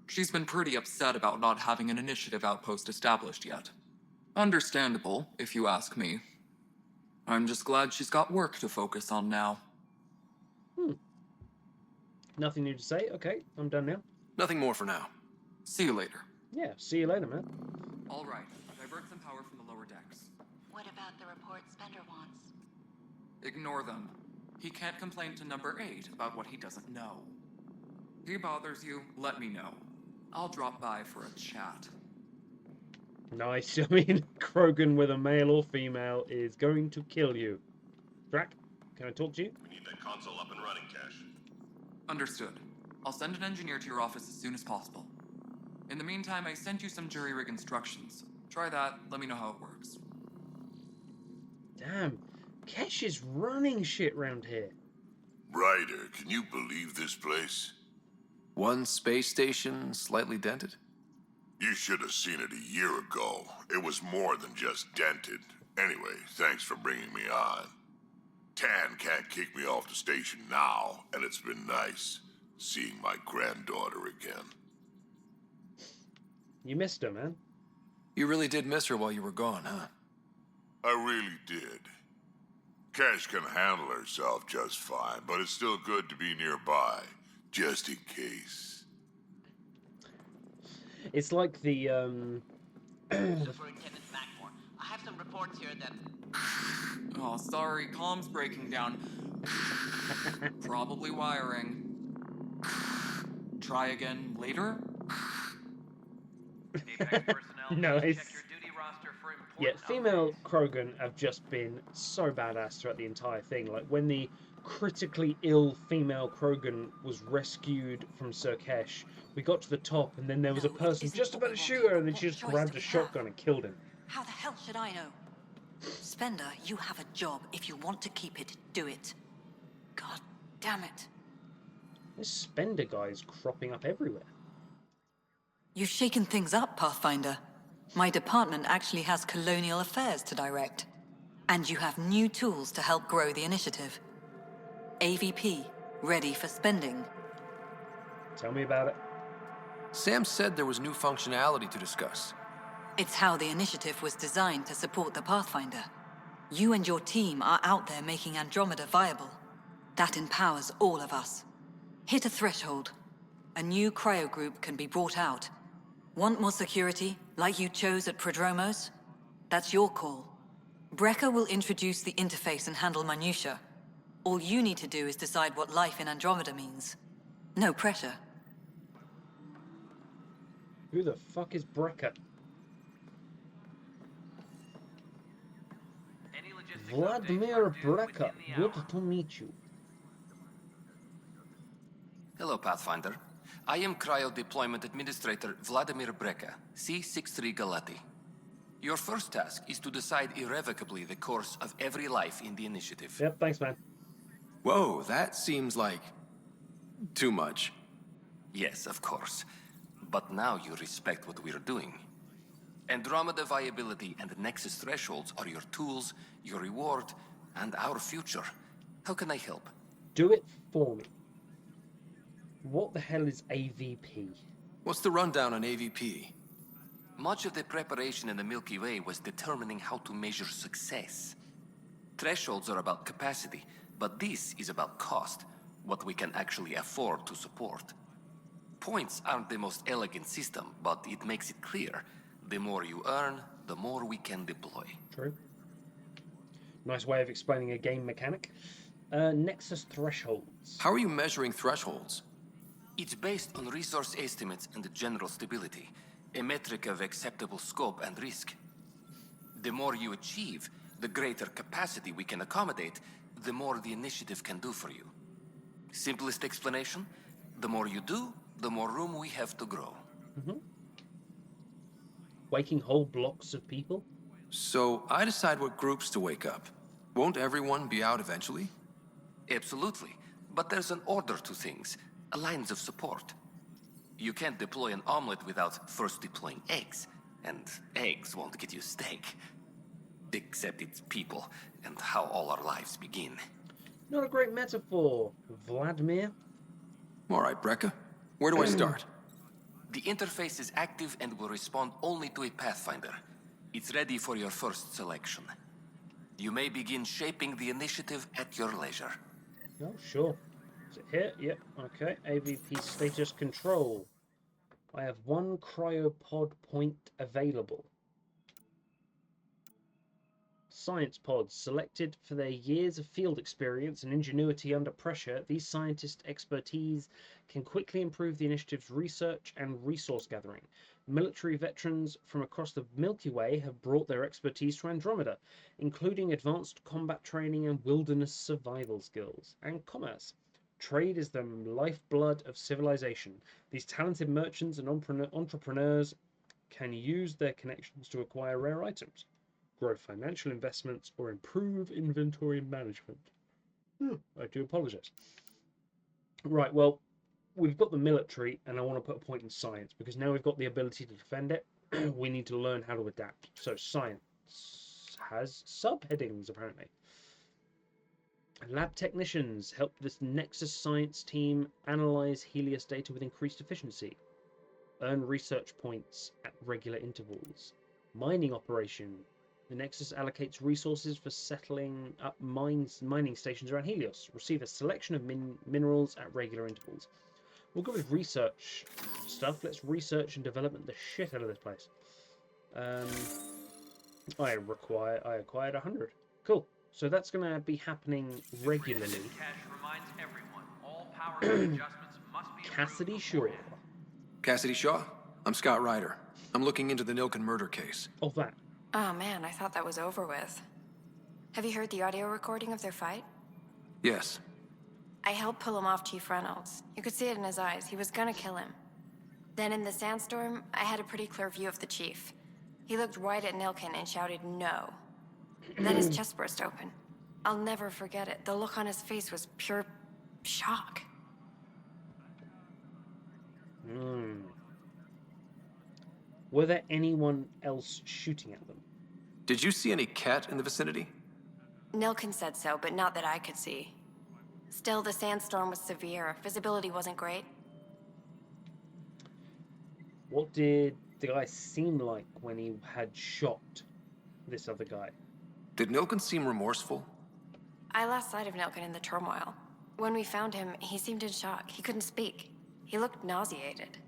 She's been pretty upset about not having an initiative outpost established yet. Understandable, if you ask me. I'm just glad she's got work to focus on now. Nothing new to say? Okay, I'm done now. Nothing more for now. See you later. Yeah, see you later, man. All right, divert some power from the lower decks. What about the report Spender wants? Ignore them. He can't complain to number 8 about what he doesn't know. He bothers you, let me know. I'll drop by for a chat. Nice. I mean, Krogan with a male or female is going to kill you. Drac, can I talk to you? We need that console up and running, Cash. Understood. I'll send an engineer to your office as soon as possible. In the meantime, I sent you some jury rig instructions. Try that, let me know how it works. Damn, Kesh is running shit round here. Ryder, can you believe this place? One space station, slightly dented? You should have seen it a year ago. It was more than just dented. Anyway, thanks for bringing me on. Tan can't kick me off the station now, and it's been nice seeing my granddaughter again. You missed her, man. You really did miss her while you were gone, huh? I really did. Cash can handle herself just fine, but it's still good to be nearby, just in case. It's like the, Superintendent Mackmore, I have some reports here that... Oh, sorry, comms breaking down. Probably wiring. Try again later? Nice. Yeah, female Krogan have just been so badass throughout the entire thing. Like, when the critically ill female Krogan was rescued from Sir Kesh, we got to the top, and then there was a person just about to shoot her, and then she just grabbed a shotgun and killed him. How the hell should I know? Spender, you have a job. If you want to keep it, do it. God damn it. This Spender guy is cropping up everywhere. You've shaken things up, Pathfinder. My department actually has colonial affairs to direct. And you have new tools to help grow the initiative. AVP, ready for spending. Tell me about it. Sam said there was new functionality to discuss. It's how the initiative was designed to support the Pathfinder. You and your team are out there making Andromeda viable. That empowers all of us. Hit a threshold. A new cryo group can be brought out. Want more security, like you chose at Prodromos? That's your call. Brecker will introduce the interface and handle minutiae. All you need to do is decide what life in Andromeda means. No pressure. Who the fuck is Brecker? Vladimir Brecker. Good to meet you. Hello, Pathfinder. I am Cryo Deployment Administrator Vladimir Brecker, C-63 Galati. Your first task is to decide irrevocably the course of every life in the initiative. Yep, thanks, man. Whoa, that seems like... too much. Yes, of course. But now you respect what we're doing. Andromeda viability and Nexus thresholds are your tools, your reward, and our future. How can I help? Do it for me. What the hell is AVP? What's the rundown on AVP? Much of the preparation in the Milky Way was determining how to measure success. Thresholds are about capacity, but this is about cost, what we can actually afford to support. Points aren't the most elegant system, but it makes it clear. The more you earn, the more we can deploy. True. Nice way of explaining a game mechanic. Nexus thresholds. How are you measuring thresholds? It's based on resource estimates and general stability, a metric of acceptable scope and risk. The more you achieve, the greater capacity we can accommodate, the more the initiative can do for you. Simplest explanation, the more you do, the more room we have to grow. Waking whole blocks of people? So I decide what groups to wake up. Won't everyone be out eventually? Absolutely, but there's an order to things, lines of support. You can't deploy an omelet without first deploying eggs, and eggs won't get you steak. Except it's people, and how all our lives begin. Not a great metaphor, Vladimir. All right, Brecker. Where do I start? The interface is active and will respond only to a Pathfinder. It's ready for your first selection. You may begin shaping the initiative at your leisure. Oh, sure. Is it here? Yep, okay. AVP status control. I have one cryopod point available. Science pods selected for their years of field experience and ingenuity under pressure. These scientists' expertise can quickly improve the initiative's research and resource gathering. Military veterans from across the Milky Way have brought their expertise to Andromeda, including advanced combat training and wilderness survival skills, and commerce. Trade is the lifeblood of civilization. These talented merchants and entrepreneurs can use their connections to acquire rare items, grow financial investments, or improve inventory management. I do apologize. Right, well, we've got the military, and I want to put a point in science, because now we've got the ability to defend it, we need to learn how to adapt. So science has subheadings, apparently. Lab technicians help this Nexus science team analyze Helios data with increased efficiency. Earn research points at regular intervals. Mining operation. The Nexus allocates resources for settling up mining stations around Helios. Receive a selection of minerals at regular intervals. We'll go with research stuff. Let's research and development the shit out of this place. I acquired 100. Cool. So that's going to be happening regularly. Cassidy Shaw. Cassidy Shaw? I'm Scott Ryder. I'm looking into the Nilken murder case. Oh, that. Oh man, I thought that was over with. Have you heard the audio recording of their fight? Yes. I helped pull him off Chief Reynolds. You could see it in his eyes. He was gonna kill him. Then in the sandstorm, I had a pretty clear view of the Chief. He looked right at Nilken and shouted no. Then his chest burst open. I'll never forget it. The look on his face was pure shock. Were there anyone else shooting at them? Did you see any cat in the vicinity? Nilkin said so, but not that I could see. Still, the sandstorm was severe. Visibility wasn't great. What did the guy seem like when he had shot this other guy? Did Nilkin seem remorseful? I lost sight of Nilkin in the turmoil. When we found him, he seemed in shock. He couldn't speak. He looked nauseated.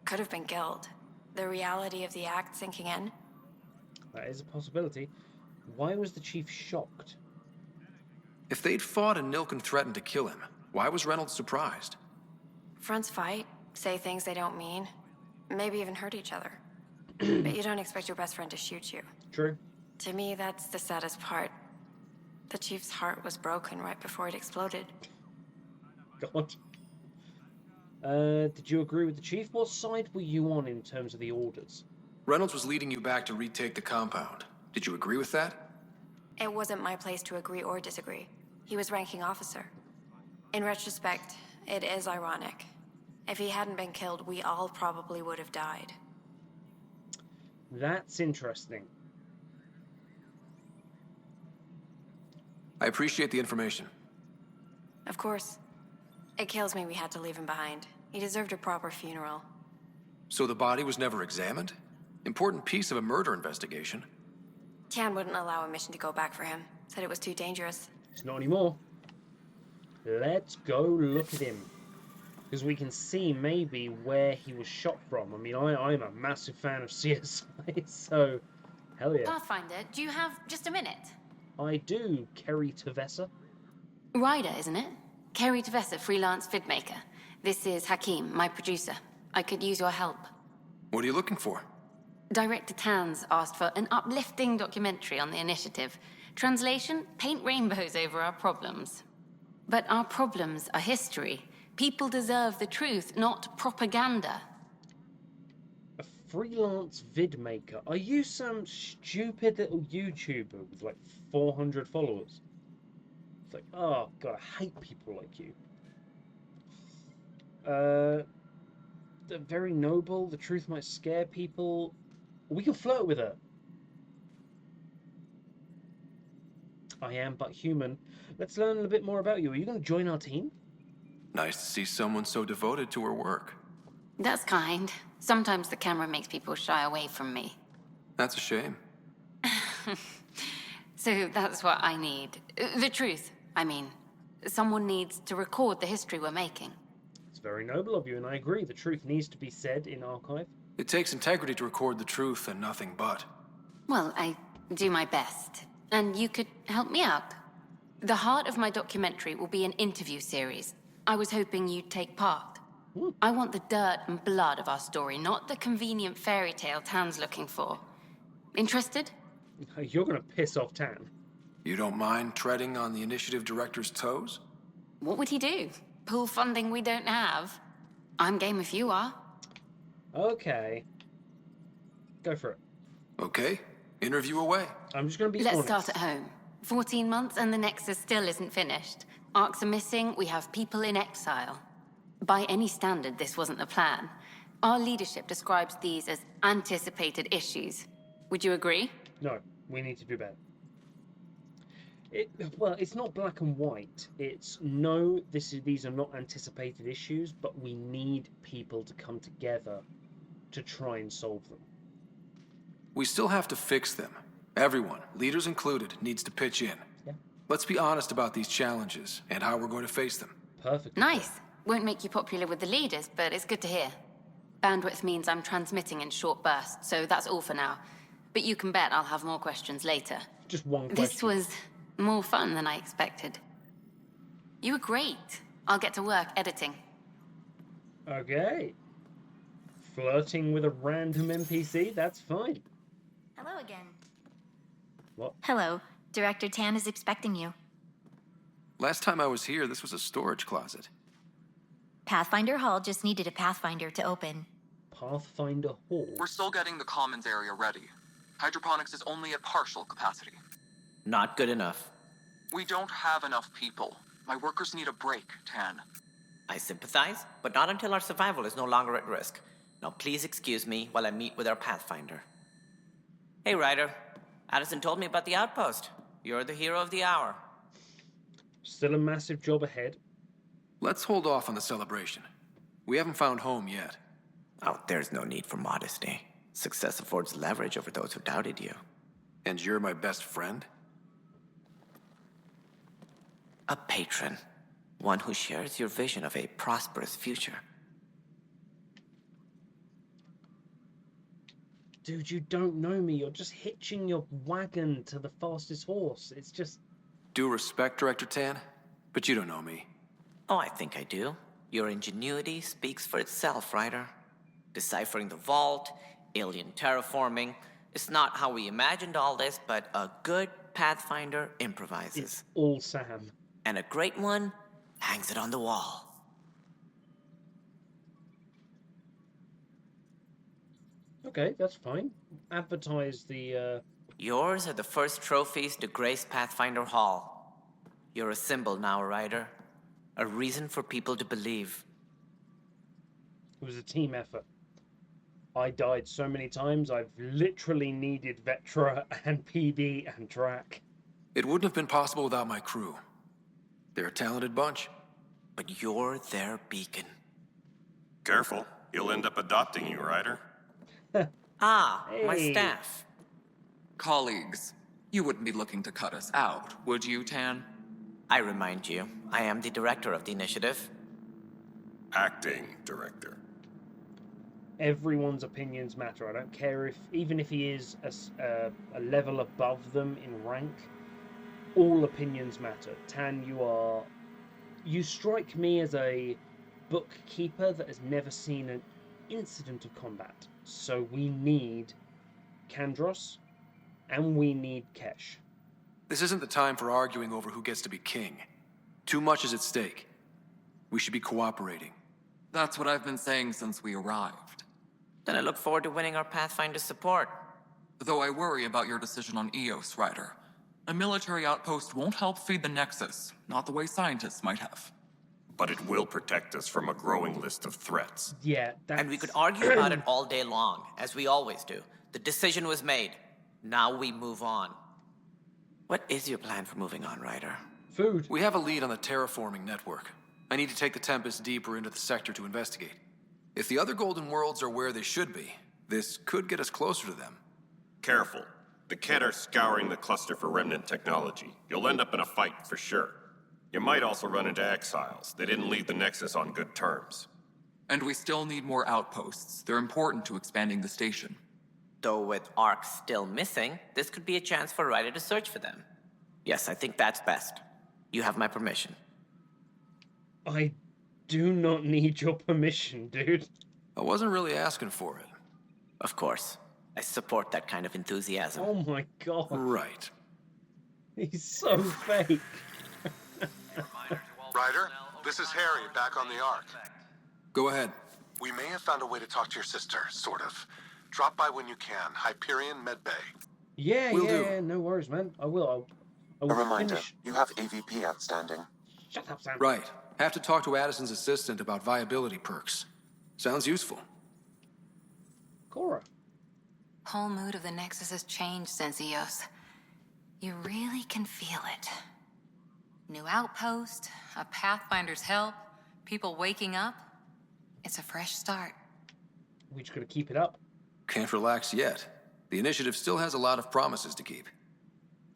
Could have been guilt. The reality of the act sinking in. That is a possibility. Why was the chief shocked? If they'd fought and Nilkin threatened to kill him, why was Reynolds surprised? Fronts fight, say things they don't mean, maybe even hurt each other. But you don't expect your best friend to shoot you. True. To me, that's the saddest part. The chief's heart was broken right before it exploded. God. Did you agree with the chief? What side were you on in terms of the orders? Reynolds was leading you back to retake the compound. Did you agree with that? It wasn't my place to agree or disagree. He was ranking officer. In retrospect, it is ironic. If he hadn't been killed, we all probably would have died. That's interesting. I appreciate the information. Of course. It kills me we had to leave him behind. He deserved a proper funeral. So the body was never examined? Important piece of a murder investigation. Tian wouldn't allow a mission to go back for him. Said it was too dangerous. It's not anymore. Let's go look at him. Because we can see maybe where he was shot from. I mean, I'm a massive fan of CSI, so hell yeah. Pathfinder, do you have just a minute? I do, Kerry Tavessa. Ryder, isn't it? Kerry Tavessa, freelance vidmaker. This is Hakim, my producer. I could use your help. What are you looking for? Director Tanz asked for an uplifting documentary on the initiative. Translation, paint rainbows over our problems. But our problems are history. People deserve the truth, not propaganda. A freelance vidmaker. Are you some stupid little YouTuber with like 400 followers? It's like, oh god, I hate people like you. They're very noble. The truth might scare people. We can flirt with her. I am but human. Let's learn a little bit more about you. Are you going to join our team? Nice to see someone so devoted to her work. That's kind. Sometimes the camera makes people shy away from me. That's a shame. So that's what I need. The truth, I mean. Someone needs to record the history we're making. It's very noble of you, and I agree. The truth needs to be said in archive. It takes integrity to record the truth and nothing but. Well, I do my best. And you could help me out. The heart of my documentary will be an interview series. I was hoping you'd take part. I want the dirt and blood of our story, not the convenient fairy tale Tan's looking for. Interested? You're going to piss off Tan. You don't mind treading on the initiative director's toes? What would he do? Pool funding we don't have? I'm game if you are. Okay. Go for it. Okay. Interview away. I'm just going to be Let's honest. start at home. 14 months and the Nexus still isn't finished. Arcs are missing, we have people in exile. By any standard, this wasn't the plan. Our leadership describes these as anticipated issues. Would you agree? No, we need to do better. Well, it's not black and white. It's no, these are not anticipated issues, but we need people to come together to try and solve them. We still have to fix them. Everyone, leaders included, needs to pitch in. Yeah. Let's be honest about these challenges and how we're going to face them. Perfect. Nice. Won't make you popular with the leaders, but it's good to hear. Bandwidth means I'm transmitting in short bursts, so that's all for now. But you can bet I'll have more questions later. Just one question. This was more fun than I expected. You were great. I'll get to work editing. Okay. Flirting with a random NPC? That's fine. Hello again. What? Hello. Director Tan is expecting you. Last time I was here, this was a storage closet. Pathfinder Hall just needed a Pathfinder to open. Pathfinder Hall? We're still getting the commons area ready. Hydroponics is only at partial capacity. Not good enough. We don't have enough people. My workers need a break, Tan. I sympathize, but not until our survival is no longer at risk. Now please excuse me while I meet with our Pathfinder. Hey, Ryder. Addison told me about the outpost. You're the hero of the hour. Still a massive job ahead. Let's hold off on the celebration. We haven't found home yet. Oh, there's no need for modesty. Success affords leverage over those who doubted you. And you're my best friend? A patron. One who shares your vision of a prosperous future. Dude, you don't know me. You're just hitching your wagon to the fastest horse. It's just... Due respect, Director Tan, but you don't know me. Oh, I think I do. Your ingenuity speaks for itself, Ryder. Deciphering the vault, alien terraforming. It's not how we imagined all this, but a good Pathfinder improvises. It's all Sam. And a great one hangs it on the wall. Okay, that's fine. Advertise the, Yours are the first trophies to grace Pathfinder Hall. You're a symbol now, Ryder. A reason for people to believe. It was a team effort. I died so many times, I've literally needed Vetra and PB and Drac. It wouldn't have been possible without my crew. They're a talented bunch. But you're their beacon. Careful, he'll end up adopting you, Ryder. My staff. Colleagues, you wouldn't be looking to cut us out, would you, Tan? I remind you, I am the director of the initiative. Acting director. Everyone's opinions matter. I don't care if, even if he is a level above them in rank, all opinions matter. Tan, you strike me as a bookkeeper that has never seen an incident of combat. So we need Kandros, and we need Kesh. This isn't the time for arguing over who gets to be king. Too much is at stake. We should be cooperating. That's what I've been saying since we arrived. Then I look forward to winning our Pathfinder support. Though I worry about your decision on Eos, Ryder. A military outpost won't help feed the Nexus, not the way scientists might have. But it will protect us from a growing list of threats. Yeah, And we could argue about it all day long, as we always do. The decision was made. Now we move on. What is your plan for moving on, Ryder? Food. We have a lead on the terraforming network. I need to take the Tempest deeper into the sector to investigate. If the other Golden Worlds are where they should be, this could get us closer to them. Careful. The Kett are scouring the cluster for remnant technology. You'll end up in a fight for sure. You might also run into exiles. They didn't leave the Nexus on good terms. And we still need more outposts. They're important to expanding the station. Though with Ark still missing, this could be a chance for Ryder to search for them. Yes, I think that's best. You have my permission. I do not need your permission, dude. I wasn't really asking for it. Of course. I support that kind of enthusiasm. Oh my god. Right. He's so fake. Ryder, this is Harry, back on the Ark. Go ahead. We may have found a way to talk to your sister, sort of. Drop by when you can. Hyperion Medbay. Yeah, Will do. yeah, no worries, man. I will. I will A reminder, finish. you have AVP outstanding. Shut up, Sam. Right. Have to talk to Addison's assistant about viability perks. Sounds useful. Cora. Whole mood of the Nexus has changed since Eos. You really can feel it. New outpost, a Pathfinder's help, people waking up. It's a fresh start. We just gotta keep it up. Can't relax yet. The initiative still has a lot of promises to keep.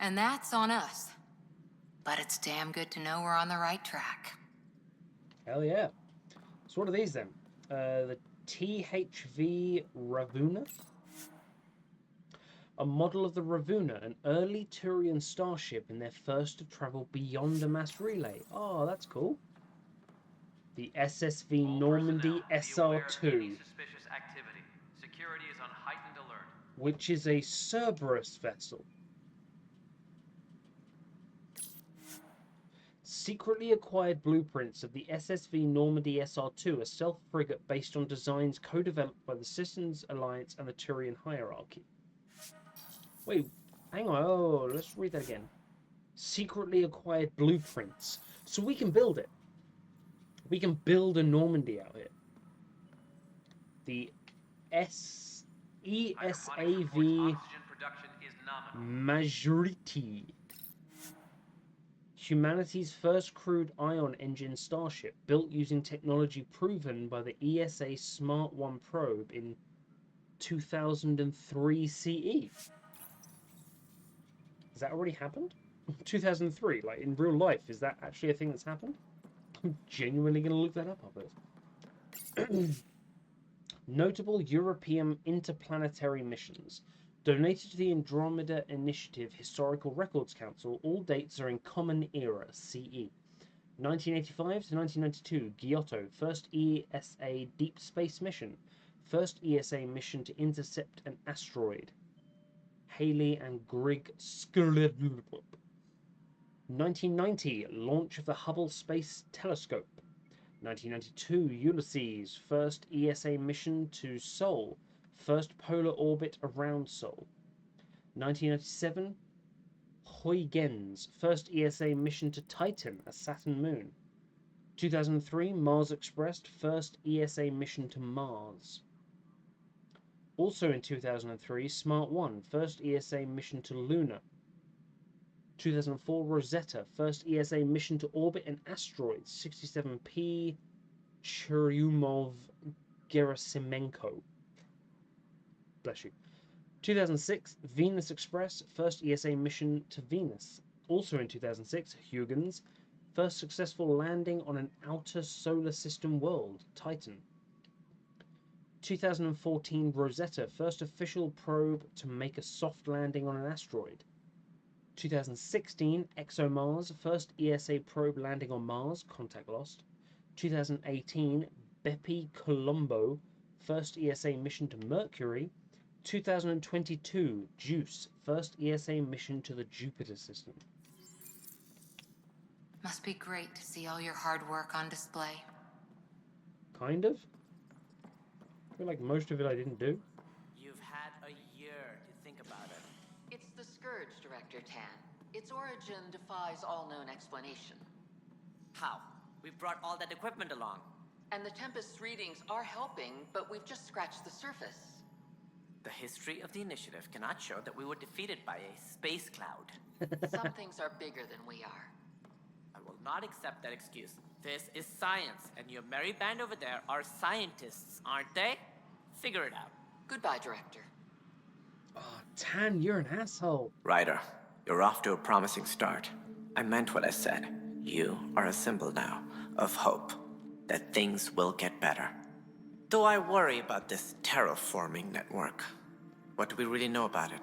And that's on us. But it's damn good to know we're on the right track. Hell yeah. So what are these then? The THV Ravuna? A model of the Ravuna, an early Turian starship in their first to travel beyond a mass relay. Oh, that's cool. The SSV Normandy SR2, Security is on heightened alert. which is a Cerberus vessel. Secretly acquired blueprints of the SSV Normandy SR2, a stealth frigate based on designs co-developed by the Systems Alliance and the Turian hierarchy. Wait, hang on. Oh, let's read that again. Secretly acquired blueprints. So we can build it. We can build a Normandy out here. The ESAV Majority. Humanity's first crewed ion engine starship, built using technology proven by the ESA Smart 1 probe in 2003 CE. Has that already happened? 2003, like in real life, is that actually a thing that's happened? I'm genuinely going to look that up after this. Notable European interplanetary missions. Donated to the Andromeda Initiative Historical Records Council, all dates are in Common Era, CE. 1985 to 1992, Giotto, first ESA Deep Space Mission. First ESA mission to intercept an asteroid. Haley and Grigg Skirlev. 1990, launch of the Hubble Space Telescope. 1992, Ulysses, first ESA mission to Sol, first polar orbit around Sol. 1997, Huygens, first ESA mission to Titan, a Saturn moon. 2003, Mars Express, first ESA mission to Mars. Also in 2003, Smart 1, first ESA mission to Luna. 2004, Rosetta, first ESA mission to orbit an asteroid, 67P Churyumov-Gerasimenko. Bless you. 2006, Venus Express, first ESA mission to Venus. Also in 2006, Huygens, first successful landing on an outer solar system world, Titan. 2014, Rosetta, first official probe to make a soft landing on an asteroid. 2016, ExoMars, first ESA probe landing on Mars, contact lost. 2018, Bepi Colombo, first ESA mission to Mercury. 2022, JUICE, first ESA mission to the Jupiter system. Must be great to see all your hard work on display. Kind of. I feel like most of it I didn't do. You've had a year to think about it. It's the Scourge, Director Tan. Its origin defies all known explanation. How? We brought all that equipment along. And the Tempest's readings are helping, but we've just scratched the surface. The history of the initiative cannot show that we were defeated by a space cloud. Some things are bigger than we are. I will not accept that excuse. This is science, and your merry band over there are scientists, aren't they? Figure it out. Goodbye, Director. Oh, Tan, you're an asshole. Ryder, you're off to a promising start. I meant what I said. You are a symbol now of hope that things will get better. Though I worry about this terraforming network. What do we really know about it?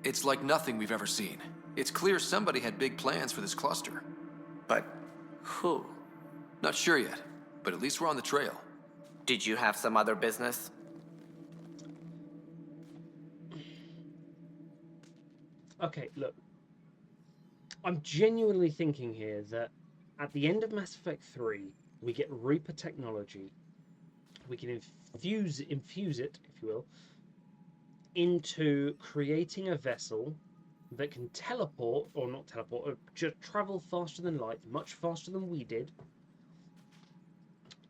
It's like nothing we've ever seen. It's clear somebody had big plans for this cluster. But who? Not sure yet, but at least we're on the trail. Did you have some other business? Okay, look. I'm genuinely thinking here that at the end of Mass Effect 3, we get Reaper technology. We can infuse it, if you will, into creating a vessel that can teleport, or not teleport, or just travel faster than light, much faster than we did,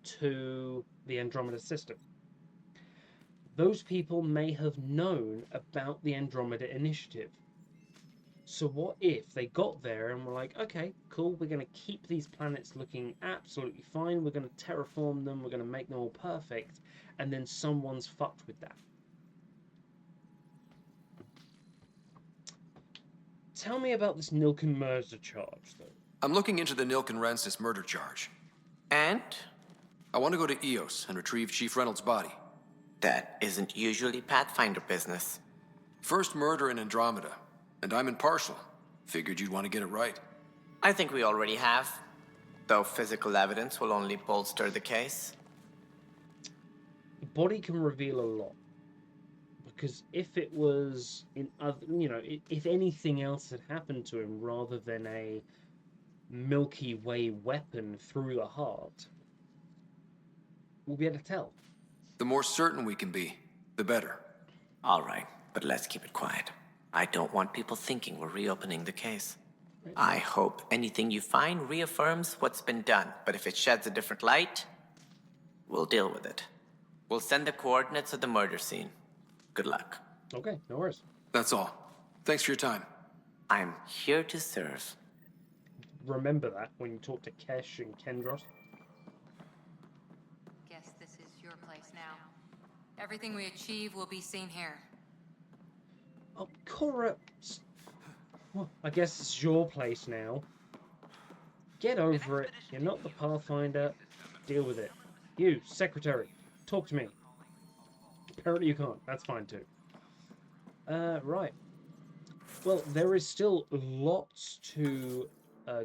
to the Andromeda system. Those people may have known about the Andromeda Initiative. So what if they got there and were like, okay, cool, we're going to keep these planets looking absolutely fine, we're going to terraform them, we're going to make them all perfect, and then someone's fucked with that. Tell me about this Nilken murder charge, though. I'm looking into the Nilken Rensis murder charge. And? I want to go to EOS and retrieve Chief Reynolds' body. That isn't usually Pathfinder business. First murder in Andromeda. And I'm impartial. Figured you'd want to get it right. I think we already have. Though physical evidence will only bolster the case. The body can reveal a lot. Because if it was in other, if anything else had happened to him rather than a Milky Way weapon through the heart, we'll be able to tell. The more certain we can be, the better. All right, but let's keep it quiet. I don't want people thinking we're reopening the case. I hope anything you find reaffirms what's been done, but if it sheds a different light, we'll deal with it. We'll send the coordinates of the murder scene. Good luck. Okay, no worries. That's all. Thanks for your time. I'm here to serve. remember that when you talk to Kesh and Kendros. Guess this is your place now. Everything we achieve will be seen here. Oh, Cora. Well, I guess it's your place now. Get over it. You're not the Pathfinder. Deal with it. You, Secretary, talk to me. Apparently you can't. That's fine too. Right. Well, there is still lots to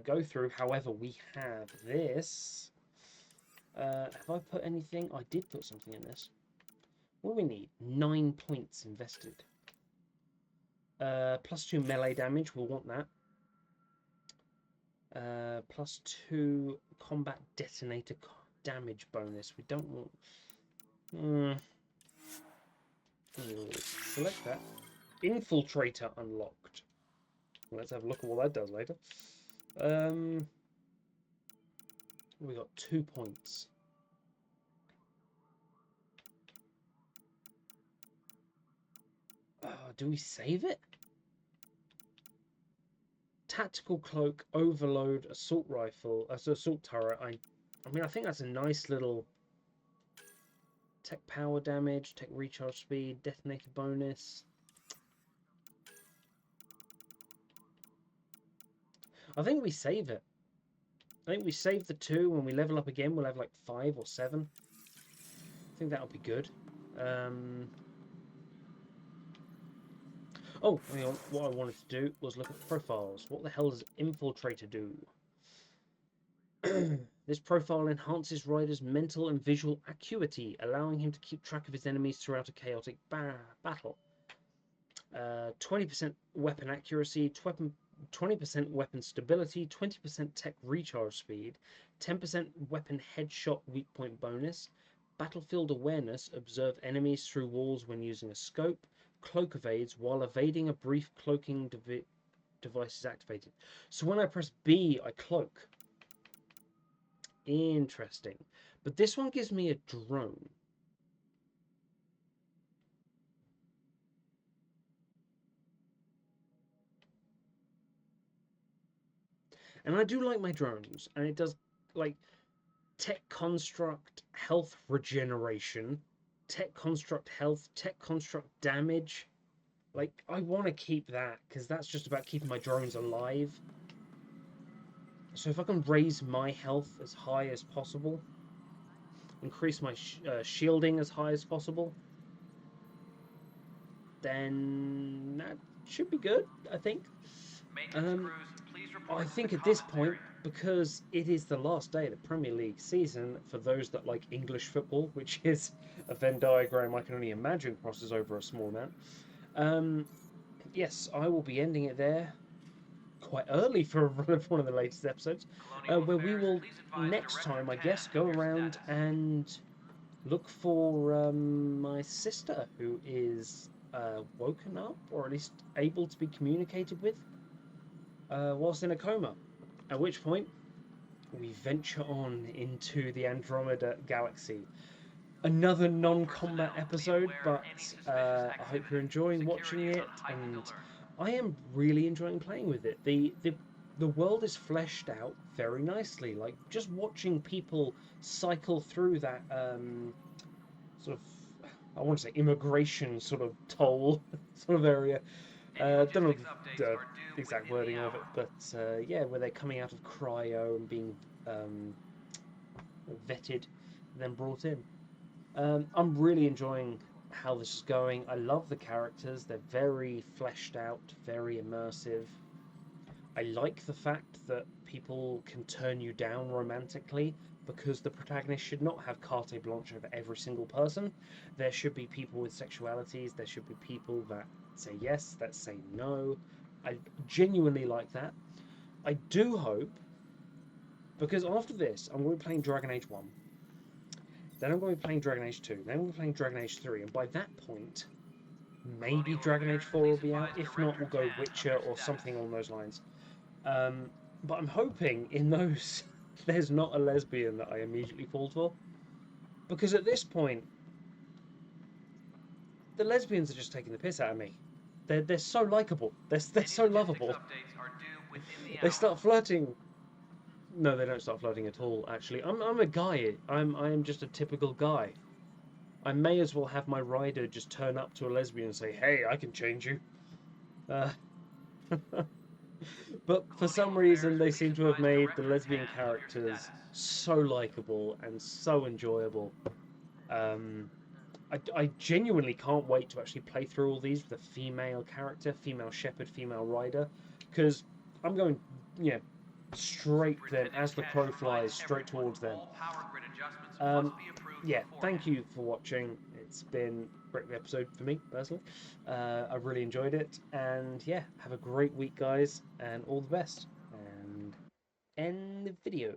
go through. However, we have this. Have I put anything? I did put something in this. What do we need? 9 points invested. +2 melee damage. We'll want that. +2 combat detonator damage bonus. We don't want... select that. Infiltrator unlocked. Let's have a look at what that does later. We got 2 points. Do we save it? Tactical cloak, overload, assault rifle, assault turret. I mean, I think that's a nice little tech power damage, tech recharge speed, detonator bonus. I think we save it. I think we save the 2. When we level up again, we'll have like 5 or 7. I think that'll be good. Oh, hang on. What I wanted to do was look at profiles. What the hell does Infiltrator do? This profile enhances Ryder's mental and visual acuity, allowing him to keep track of his enemies throughout a chaotic battle. 20% weapon accuracy, 20% weapon stability, 20% tech recharge speed, 10% weapon headshot weak point bonus, battlefield awareness, observe enemies through walls when using a scope, cloak evades while evading a brief cloaking device is activated. So when I press B, I cloak. Interesting. But this one gives me a drone. And I do like my drones, and it does, like, tech construct health regeneration, tech construct health, tech construct damage. Like, I want to keep that, because that's just about keeping my drones alive. So if I can raise my health as high as possible, increase my shielding as high as possible, then that should be good, I think. I think at this point, because it is the last day of the Premier League season, for those that like English football, which is a Venn diagram I can only imagine crosses over a small amount, yes, I will be ending it there quite early for one of the latest episodes, where we will next time, I guess, go around and look for my sister, who is woken up, or at least able to be communicated with, whilst in a coma. At which point, we venture on into the Andromeda galaxy. Another non-combat episode, but I hope you're enjoying watching it, and I am really enjoying playing with it. The world is fleshed out very nicely. Like, just watching people cycle through that sort of, I want to say, immigration sort of toll sort of area. Don't know the exact wording of it, but yeah, where they're coming out of cryo and being vetted and then brought in. I'm really enjoying how this is going. I love the characters. They're very fleshed out, very immersive. I like the fact that people can turn you down romantically, because the protagonist should not have carte blanche over every single person. There should be people with sexualities. There should be people that say yes, that say no. I genuinely like that. I do hope, because after this, I'm going to be playing Dragon Age 1. Then I'm going to be playing Dragon Age 2. Then I'm going to be playing Dragon Age 3. And by that point, maybe Dragon Age 4 will be out. If not, we'll go Witcher or something along those lines. But I'm hoping in those there's not a lesbian that I immediately fall for. Because at this point, the lesbians are just taking the piss out of me. They're so likable. They're so lovable. They start flirting No, they don't start flirting at all. Actually, I'm a guy. I am just a typical guy. I may as well have my rider just turn up to a lesbian and say, "Hey, I can change you." But for some reason, they seem to have made the lesbian characters so likable and so enjoyable. I genuinely can't wait to actually play through all these with a female character, female shepherd, female rider, because I'm going, yeah, straight then, as the crow flies, straight towards them. Yeah, thank you for watching. It's been a great episode for me, personally. I've really enjoyed it, and yeah, have a great week, guys, and all the best. And end the video.